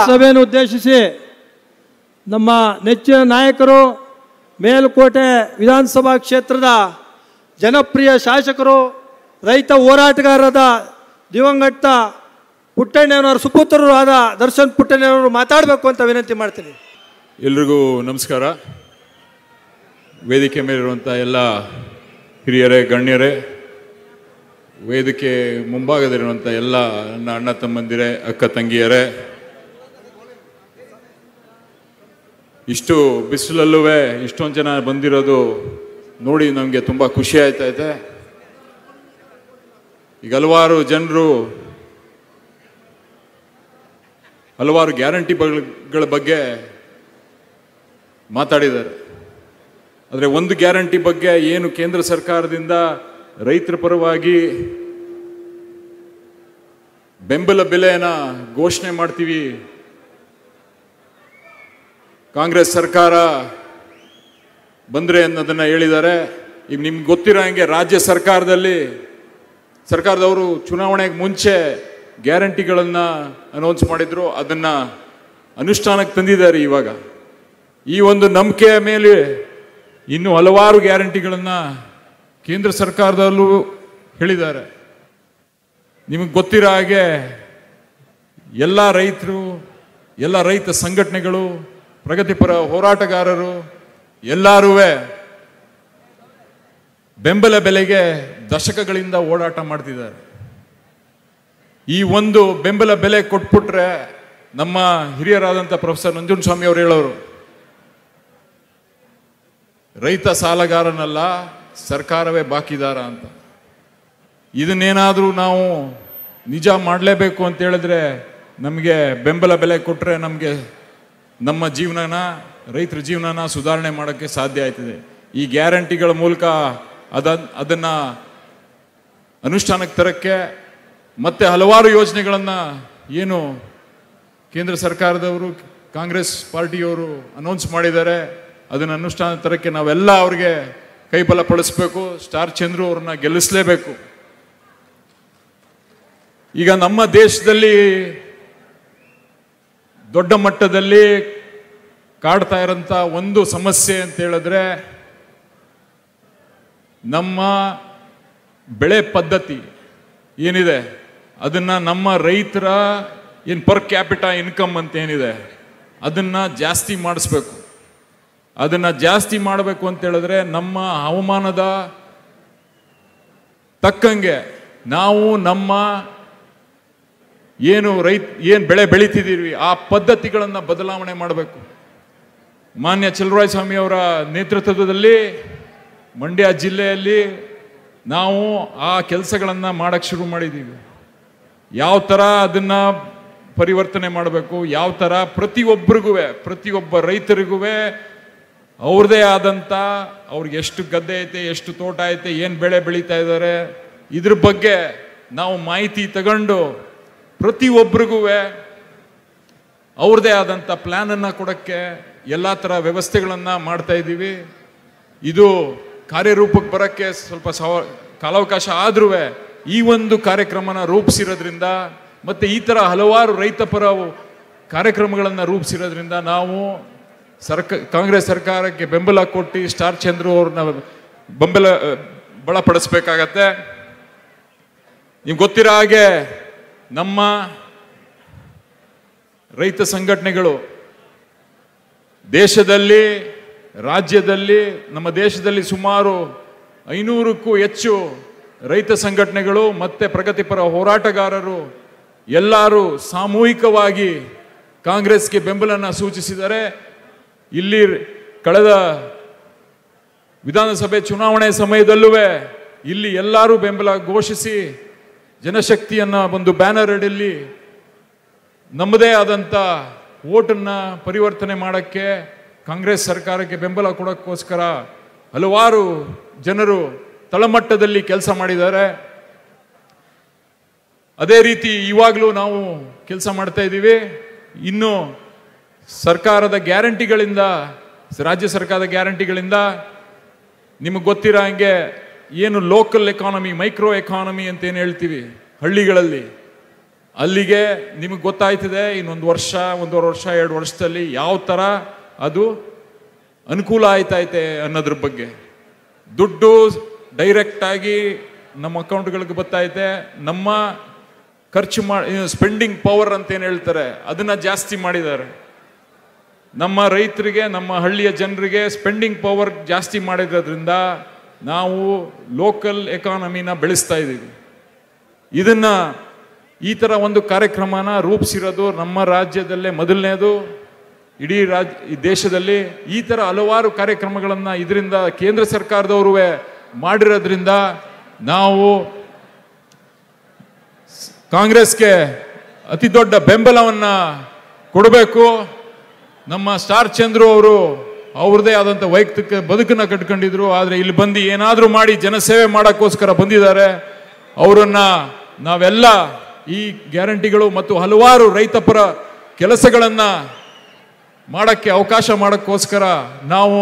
ಸಭೆಯನ್ನು ಉದ್ದೇಶಿಸಿ ನಮ್ಮ ನೆಚ್ಚಿನ ನಾಯಕರು ಮೇಲುಕೋಟೆ ವಿಧಾನಸಭಾ ಕ್ಷೇತ್ರದ ಜನಪ್ರಿಯ ಶಾಸಕರು ರೈತ ಹೋರಾಟಗಾರರಾದ ದಿವಂಗತ ಪುಟ್ಟಣ್ಣನವರ ಸುಪುತ್ರರು ಆದ ದರ್ಶನ್ ಪುಟ್ಟಣ್ಣನವರು ಮಾತಾಡಬೇಕು ಅಂತ ವಿನಂತಿ ಮಾಡ್ತೀನಿ. ಎಲ್ರಿಗೂ ನಮಸ್ಕಾರ. ವೇದಿಕೆ ಮೇಲಿರುವಂಥ ಎಲ್ಲ ಹಿರಿಯರೇ, ಗಣ್ಯರೇ, ವೇದಿಕೆ ಮುಂಭಾಗದಲ್ಲಿರುವಂಥ ಎಲ್ಲ ನನ್ನ ಅಣ್ಣ ತಮ್ಮಂದಿರೇ, ಅಕ್ಕ ತಂಗಿಯರೇ, ಇಷ್ಟು ಬಿಸಿಲಲ್ಲೂ ಇಷ್ಟೊಂದು ಜನ ಬಂದಿರೋದು ನೋಡಿ ನಮಗೆ ತುಂಬ ಖುಷಿ ಆಯ್ತೈತೆ. ಈಗ ಹಲವಾರು ಜನರು ಹಲವಾರು ಗ್ಯಾರಂಟಿಗಳ ಬಗ್ಗೆ ಮಾತಾಡಿದ್ದಾರೆ. ಆದರೆ ಒಂದು ಗ್ಯಾರಂಟಿ ಬಗ್ಗೆ ಏನು ಕೇಂದ್ರ ಸರ್ಕಾರದಿಂದ ರೈತರ ಪರವಾಗಿ ಬೆಂಬಲ ಬೆಲೆಯನ್ನು ಘೋಷಣೆ ಮಾಡ್ತೀವಿ, ಕಾಂಗ್ರೆಸ್ ಸರ್ಕಾರ ಬಂದರೆ ಅನ್ನೋದನ್ನು ಹೇಳಿದ್ದಾರೆ. ಈಗ ನಿಮ್ಗೆ ಗೊತ್ತಿರೋ ಹಾಗೆ ರಾಜ್ಯ ಸರ್ಕಾರದವರು ಚುನಾವಣೆಗೆ ಮುಂಚೆ ಗ್ಯಾರಂಟಿಗಳನ್ನು ಅನೌನ್ಸ್ ಮಾಡಿದ್ರು, ಅದನ್ನು ಅನುಷ್ಠಾನಕ್ಕೆ ತಂದಿದ್ದಾರೆ. ಇವಾಗ ಈ ಒಂದು ನಂಬಿಕೆಯ ಮೇಲೆ ಇನ್ನೂ ಹಲವಾರು ಗ್ಯಾರಂಟಿಗಳನ್ನು ಕೇಂದ್ರ ಸರ್ಕಾರದಲ್ಲೂ ಹೇಳಿದ್ದಾರೆ. ನಿಮಗೆ ಗೊತ್ತಿರೋ ಹಾಗೆ ಎಲ್ಲ ರೈತರು, ಎಲ್ಲ ರೈತ ಸಂಘಟನೆಗಳು, ಪ್ರಗತಿಪರ ಹೋರಾಟಗಾರರು ಎಲ್ಲರೂ ಬೆಂಬಲ ಬೆಲೆಗೆ ದಶಕಗಳಿಂದ ಓಡಾಟ ಮಾಡ್ತಿದ್ದಾರೆ. ಈ ಒಂದು ಬೆಂಬಲ ಬೆಲೆ ಕೊಟ್ಬಿಟ್ರೆ ನಮ್ಮ ಹಿರಿಯರಾದಂಥ ಪ್ರೊಫೆಸರ್ ನಂಜುಂಡಸ್ವಾಮಿ ಅವರು ಹೇಳೋರು, ರೈತ ಸಾಲಗಾರನಲ್ಲ, ಸರ್ಕಾರವೇ ಬಾಕಿದಾರ ಅಂತ. ಇದನ್ನೇನಾದರೂ ನಾವು ನಿಜ ಮಾಡಲೇಬೇಕು ಅಂತ ಹೇಳಿದ್ರೆ ನಮಗೆ ಬೆಂಬಲ ಬೆಲೆ ಕೊಟ್ಟರೆ ನಮಗೆ ನಮ್ಮ ಜೀವನನ, ರೈತರ ಜೀವನನ ಸುಧಾರಣೆ ಮಾಡೋಕ್ಕೆ ಸಾಧ್ಯ ಆಯ್ತದೆ. ಈ ಗ್ಯಾರಂಟಿಗಳ ಮೂಲಕ ಅದನ್ನು ಅನುಷ್ಠಾನಕ್ಕೆ ತರಕ್ಕೆ ಮತ್ತೆ ಹಲವಾರು ಯೋಜನೆಗಳನ್ನು ಏನು ಕೇಂದ್ರ ಸರ್ಕಾರದವರು, ಕಾಂಗ್ರೆಸ್ ಪಾರ್ಟಿಯವರು ಅನೌನ್ಸ್ ಮಾಡಿದ್ದಾರೆ, ಅದನ್ನು ಅನುಷ್ಠಾನ ತರಕ್ಕೆ ನಾವೆಲ್ಲ ಅವ್ರಿಗೆ ಕೈಬಲ ಪಡಿಸ್ಬೇಕು. ಸ್ಟಾರ್ ಚಂದ್ರು ಅವ್ರನ್ನ ಗೆಲ್ಲಿಸಲೇಬೇಕು. ಈಗ ನಮ್ಮ ದೇಶದಲ್ಲಿ ದೊಡ್ಡ ಮಟ್ಟದಲ್ಲಿ ಕಾಡ್ತಾ ಇರೋಂಥ ಒಂದು ಸಮಸ್ಯೆ ಅಂತ ಹೇಳಿದ್ರೆ ನಮ್ಮ ಬೆಳೆ ಪದ್ಧತಿ ಏನಿದೆ ಅದನ್ನು ನಮ್ಮ ರೈತರ ಏನು ಪರ್ ಕ್ಯಾಪಿಟಾ ಇನ್ಕಮ್ ಅಂತ ಏನಿದೆ ಅದನ್ನು ಜಾಸ್ತಿ ಮಾಡಿಸ್ಬೇಕು. ಅದನ್ನು ಜಾಸ್ತಿ ಮಾಡಬೇಕು ಅಂತ ಹೇಳಿದ್ರೆ ನಮ್ಮ ಹವಾಮಾನದ ತಕ್ಕಂಗೆ ನಾವು ನಮ್ಮ ಏನು ಬೆಳೆ ಬೆಳೀತಿದ್ದೀವಿ ಆ ಪದ್ಧತಿಗಳನ್ನು ಬದಲಾವಣೆ ಮಾಡಬೇಕು. ಮಾನ್ಯ ಚಲುವರಾಯಸ್ವಾಮಿ ಅವರ ನೇತೃತ್ವದಲ್ಲಿ ಮಂಡ್ಯ ಜಿಲ್ಲೆಯಲ್ಲಿ ನಾವು ಆ ಕೆಲಸಗಳನ್ನು ಮಾಡೋಕ್ಕೆ ಶುರು ಮಾಡಿದ್ದೀವಿ. ಯಾವ ಥರ ಅದನ್ನು ಪರಿವರ್ತನೆ ಮಾಡಬೇಕು, ಯಾವ ಥರ ಪ್ರತಿಯೊಬ್ಬ ರೈತರಿಗೂ ಅವ್ರದೇ ಆದಂಥ ಅವ್ರಿಗೆ ಎಷ್ಟು ಗದ್ದೆ ಐತೆ, ಎಷ್ಟು ತೋಟ ಐತೆ, ಏನು ಬೆಳೆ ಬೆಳೀತಾ ಇದ್ದಾರೆ, ಇದ್ರ ಬಗ್ಗೆ ನಾವು ಮಾಹಿತಿ ತಗೊಂಡು ಪ್ರತಿಯೊಬ್ಬರಿಗೂ ಅವ್ರದೇ ಆದಂಥ ಪ್ಲ್ಯಾನನ್ನು ಕೊಡೋಕ್ಕೆ ಎಲ್ಲ ಥರ ವ್ಯವಸ್ಥೆಗಳನ್ನು ಮಾಡ್ತಾ ಇದ್ದೀವಿ. ಇದು ಕಾರ್ಯರೂಪಕ್ಕೆ ಬರೋಕ್ಕೆ ಸ್ವಲ್ಪ ಕಾಲಾವಕಾಶ ಆದ್ರೂ ಈ ಒಂದು ಕಾರ್ಯಕ್ರಮನ ರೂಪಿಸಿರೋದ್ರಿಂದ ಮತ್ತು ಈ ಥರ ಹಲವಾರು ರೈತಪರ ಕಾರ್ಯಕ್ರಮಗಳನ್ನು ರೂಪಿಸಿರೋದ್ರಿಂದ ನಾವು ಕಾಂಗ್ರೆಸ್ ಸರ್ಕಾರಕ್ಕೆ ಬೆಂಬಲ ಕೊಟ್ಟು ಸ್ಟಾರ್ ಚಂದ್ರು ಅವ್ರನ್ನ ಬಲಪಡಿಸ್ಬೇಕಾಗತ್ತೆ. ನಿಮ್ಗೆ ಗೊತ್ತಿರೋ ಹಾಗೆ ನಮ್ಮ ರೈತ ಸಂಘಟನೆಗಳು ನಮ್ಮ ದೇಶದಲ್ಲಿ ಸುಮಾರು 500ಕ್ಕೂ ಹೆಚ್ಚು ರೈತ ಸಂಘಟನೆಗಳು ಮತ್ತು ಪ್ರಗತಿಪರ ಹೋರಾಟಗಾರರು ಎಲ್ಲರೂ ಸಾಮೂಹಿಕವಾಗಿ ಕಾಂಗ್ರೆಸ್ಗೆ ಬೆಂಬಲನ ಸೂಚಿಸಿದ್ದಾರೆ. ಇಲ್ಲಿ ಕಳೆದ ವಿಧಾನಸಭೆ ಚುನಾವಣೆ ಸಮಯದಲ್ಲೂ ಇಲ್ಲಿ ಎಲ್ಲರೂ ಬೆಂಬಲ ಘೋಷಿಸಿ ಜನಶಕ್ತಿಯನ್ನು ಒಂದು ಬ್ಯಾನರ್ ಅಡಿಯಲ್ಲಿ ನಮ್ಮದೇ ಆದಂಥ ಓಟನ್ನು ಪರಿವರ್ತನೆ ಮಾಡೋಕ್ಕೆ ಕಾಂಗ್ರೆಸ್ ಸರ್ಕಾರಕ್ಕೆ ಬೆಂಬಲ ಕೊಡೋಕ್ಕೋಸ್ಕರ ಹಲವಾರು ಜನರು ತಳಮಟ್ಟದಲ್ಲಿ ಕೆಲಸ ಮಾಡಿದ್ದಾರೆ. ಅದೇ ರೀತಿ ಇವಾಗಲೂ ನಾವು ಕೆಲಸ ಮಾಡ್ತಾ ಇದ್ದೀವಿ. ಇನ್ನು ಸರ್ಕಾರದ ಗ್ಯಾರಂಟಿಗಳಿಂದ, ರಾಜ್ಯ ಸರ್ಕಾರದ ಗ್ಯಾರಂಟಿಗಳಿಂದ ನಿಮಗೆ ಗೊತ್ತಿರೋ ಹಾಗೆ ಏನು ಲೋಕಲ್ ಎಕಾನಮಿ, ಮೈಕ್ರೋ ಎಕಾನಮಿ ಅಂತ ಏನು ಹೇಳ್ತೀವಿ ಹಳ್ಳಿಗಳಲ್ಲಿ, ಅಲ್ಲಿಗೆ ನಿಮಗೆ ಗೊತ್ತಾಯ್ತದೆ ಇನ್ನೊಂದು ವರ್ಷ, 1.5 ವರ್ಷ, 2 ವರ್ಷದಲ್ಲಿ ಯಾವ ಥರ ಅದು ಅನುಕೂಲ ಆಯ್ತೈತೆ ಅನ್ನೋದ್ರ ಬಗ್ಗೆ. ದುಡ್ಡು ಡೈರೆಕ್ಟಾಗಿ ನಮ್ಮ ಅಕೌಂಟ್ಗಳಿಗೆ ಬರ್ತೈತೆ. ನಮ್ಮ ಖರ್ಚು ಸ್ಪೆಂಡಿಂಗ್ ಪವರ್ ಅಂತ ಏನು ಹೇಳ್ತಾರೆ ಅದನ್ನು ಜಾಸ್ತಿ ಮಾಡಿದ್ದಾರೆ. ನಮ್ಮ ರೈತರಿಗೆ, ನಮ್ಮ ಹಳ್ಳಿಯ ಜನರಿಗೆ ಸ್ಪೆಂಡಿಂಗ್ ಪವರ್ ಜಾಸ್ತಿ ಮಾಡಿರೋದ್ರಿಂದ ನಾವು ಲೋಕಲ್ ಎಕಾನಮಿನ ಬೆಳೆಸ್ತಾ ಇದ್ದೀವಿ. ಇದನ್ನು ಈ ಥರ ಒಂದು ಕಾರ್ಯಕ್ರಮನ ರೂಪಿಸಿರೋದು ನಮ್ಮ ರಾಜ್ಯದಲ್ಲೇ ಮೊದಲನೇದು. ಇಡೀ ಈ ದೇಶದಲ್ಲಿ ಈ ಥರ ಹಲವಾರು ಕಾರ್ಯಕ್ರಮಗಳನ್ನು ಇದರಿಂದ ಕೇಂದ್ರ ಸರ್ಕಾರದವರು ಮಾಡಿರೋದ್ರಿಂದ ನಾವು ಕಾಂಗ್ರೆಸ್ಗೆ ಅತಿ ದೊಡ್ಡ ಬೆಂಬಲವನ್ನು ಕೊಡಬೇಕು. ನಮ್ಮ ಸ್ಟಾರ್ ಚಂದ್ರು ಅವರು ಅವ್ರದ್ದೇ ಆದಂಥ ವೈಯಕ್ತಿಕ ಬದುಕನ್ನು ಕಟ್ಕೊಂಡಿದ್ರು. ಆದರೆ ಇಲ್ಲಿ ಬಂದು ಏನಾದರೂ ಮಾಡಿ ಜನಸೇವೆ ಮಾಡೋಕ್ಕೋಸ್ಕರ ಬಂದಿದ್ದಾರೆ. ಅವರನ್ನು ನಾವೆಲ್ಲ ಈ ಗ್ಯಾರಂಟಿಗಳು ಮತ್ತು ಹಲವಾರು ರೈತಪರ ಕೆಲಸಗಳನ್ನು ಮಾಡೋಕ್ಕೆ ಅವಕಾಶ ಮಾಡೋಕ್ಕೋಸ್ಕರ ನಾವು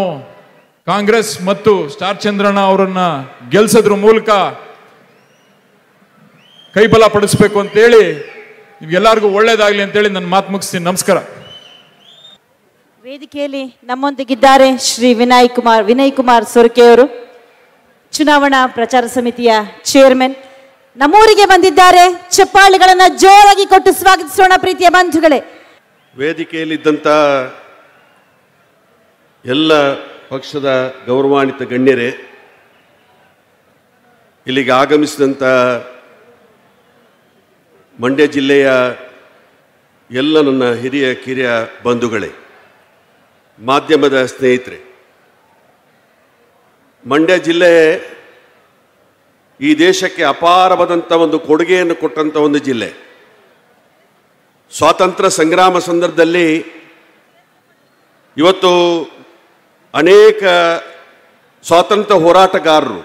ಕಾಂಗ್ರೆಸ್ ಮತ್ತು ಸ್ಟಾರ್ ಚಂದ್ರಣ್ಣ ಅವರನ್ನು ಗೆಲ್ಸೋದ್ರ ಮೂಲಕ ಕೈಬಲ ಪಡಿಸ್ಬೇಕು ಅಂತೇಳಿ ನಿಮ್ಗೆಲ್ಲರಿಗೂ ಒಳ್ಳೇದಾಗಲಿ ಅಂತೇಳಿ ನನ್ನ ಮಾತು ಮುಗಿಸ್ತೀನಿ. ನಮಸ್ಕಾರ. ವೇದಿಕೆಯಲ್ಲಿ ನಮ್ಮೊಂದಿಗಿದ್ದಾರೆ ಶ್ರೀ ವಿನಯ್ ಕುಮಾರ್ ಸೊರಕೆ ಅವರು, ಚುನಾವಣಾ ಪ್ರಚಾರ ಸಮಿತಿಯ ಚೇರ್ಮನ್. ನಮ್ಮೂರಿಗೆ ಬಂದಿದ್ದಾರೆ. ಚಪ್ಪಾಳಿಗಳನ್ನ ಜೋರಾಗಿ ಕೊಟ್ಟು ಸ್ವಾಗತಿಸೋಣ ಪ್ರೀತಿಯ ಬಂಧುಗಳೇ. ವೇದಿಕೆಯಲ್ಲಿದ್ದಂಥ ಎಲ್ಲ ಪಕ್ಷದ ಗೌರವಾನ್ವಿತ ಗಣ್ಯರೇ, ಇಲ್ಲಿಗೆ ಆಗಮಿಸಿದಂಥ ಮಂಡ್ಯ ಜಿಲ್ಲೆಯ ಎಲ್ಲ ನನ್ನ ಹಿರಿಯ ಕಿರಿಯ ಬಂಧುಗಳೇ, ಮಾಧ್ಯಮದ ಸ್ನೇಹಿತರೆ, ಮಂಡ್ಯ ಜಿಲ್ಲೆ ಈ ದೇಶಕ್ಕೆ ಅಪಾರವಾದಂಥ ಒಂದು ಕೊಡುಗೆಯನ್ನು ಕೊಟ್ಟಂಥ ಒಂದು ಜಿಲ್ಲೆ. ಸ್ವಾತಂತ್ರ್ಯ ಸಂಗ್ರಾಮ ಸಂದರ್ಭದಲ್ಲಿ ಇವತ್ತು ಅನೇಕ ಸ್ವಾತಂತ್ರ್ಯ ಹೋರಾಟಗಾರರು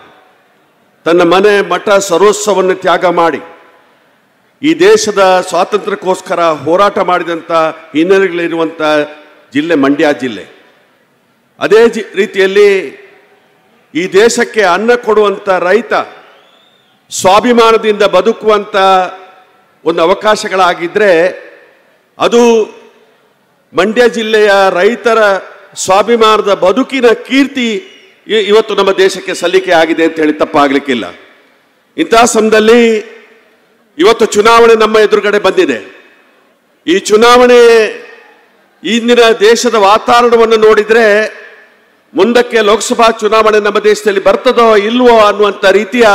ತನ್ನ ಮನೆ ಮಠ ಸರ್ವಸ್ವವನ್ನು ತ್ಯಾಗ ಮಾಡಿ ಈ ದೇಶದ ಸ್ವಾತಂತ್ರ್ಯಕ್ಕೋಸ್ಕರ ಹೋರಾಟ ಮಾಡಿದಂಥ ಹಿನ್ನೆಲೆಗಳಿರುವಂಥ ಜಿಲ್ಲೆ ಮಂಡ್ಯ ಜಿಲ್ಲೆ. ಅದೇ ರೀತಿಯಲ್ಲಿ ಈ ದೇಶಕ್ಕೆ ಅನ್ನ ಕೊಡುವಂಥ ರೈತ ಸ್ವಾಭಿಮಾನದಿಂದ ಬದುಕುವಂಥ ಒಂದು ಅವಕಾಶಗಳಾಗಿದ್ದರೆ ಅದು ಮಂಡ್ಯ ಜಿಲ್ಲೆಯ ರೈತರ ಸ್ವಾಭಿಮಾನದ ಬದುಕಿನ ಕೀರ್ತಿ ಇವತ್ತು ನಮ್ಮ ದೇಶಕ್ಕೆ ಸಲ್ಲಿಕೆ ಆಗಿದೆ ಅಂತ ಹೇಳಿ ತಪ್ಪಾಗಲಿಕ್ಕಿಲ್ಲ. ಇಂತಹ ಸಮಯದಲ್ಲಿ ಇವತ್ತು ಚುನಾವಣೆ ನಮ್ಮ ಎದುರುಗಡೆ ಬಂದಿದೆ. ಈ ಚುನಾವಣೆ ಇಂದಿನ ದೇಶದ ವಾತಾವರಣವನ್ನು ನೋಡಿದರೆ ಮುಂದಕ್ಕೆ ಲೋಕಸಭಾ ಚುನಾವಣೆ ನಮ್ಮ ದೇಶದಲ್ಲಿ ಬರ್ತದೋ ಇಲ್ವೋ ಅನ್ನುವಂಥ ರೀತಿಯ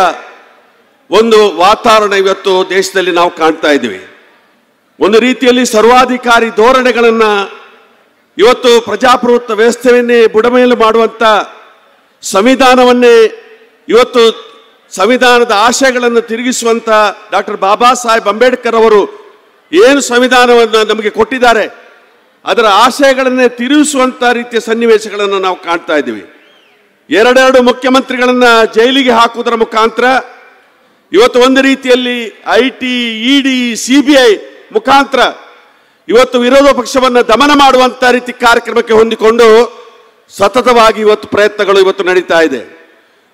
ಒಂದು ವಾತಾವರಣ ಇವತ್ತು ದೇಶದಲ್ಲಿ ನಾವು ಕಾಣ್ತಾ ಇದ್ದೀವಿ. ಒಂದು ರೀತಿಯಲ್ಲಿ ಸರ್ವಾಧಿಕಾರಿ ಧೋರಣೆಗಳನ್ನು ಇವತ್ತು ಪ್ರಜಾಪ್ರಭುತ್ವ ವ್ಯವಸ್ಥೆಯನ್ನೇ ಬುಡಮೇಲು ಮಾಡುವಂಥ ಸಂವಿಧಾನವನ್ನೇ ಇವತ್ತು ಸಂವಿಧಾನದ ಆಶಯಗಳನ್ನು ತಿರುಗಿಸುವಂಥ ಡಾಕ್ಟರ್ ಬಾಬಾ ಸಾಹೇಬ್ ಅಂಬೇಡ್ಕರ್ ಅವರು ಏನು ಸಂವಿಧಾನವನ್ನು ನಮಗೆ ಕೊಟ್ಟಿದ್ದಾರೆ ಅದರ ಆಶಯಗಳನ್ನೇ ತಿರುಗಿಸುವಂಥ ರೀತಿಯ ಸನ್ನಿವೇಶಗಳನ್ನು ನಾವು ಕಾಣ್ತಾ ಇದ್ದೀವಿ. ಎರಡೆರಡು ಮುಖ್ಯಮಂತ್ರಿಗಳನ್ನು ಜೈಲಿಗೆ ಹಾಕುವುದರ ಮುಖಾಂತರ ಇವತ್ತು ಒಂದು ರೀತಿಯಲ್ಲಿ IT, ED, CBI ಮುಖಾಂತರ ಇವತ್ತು ವಿರೋಧ ಪಕ್ಷವನ್ನು ದಮನ ಮಾಡುವಂಥ ರೀತಿ ಕಾರ್ಯಕ್ರಮಕ್ಕೆ ಹೊಂದಿಕೊಂಡು ಸತತವಾಗಿ ಇವತ್ತು ಪ್ರಯತ್ನಗಳು ಇವತ್ತು ನಡೀತಾ ಇದೆ.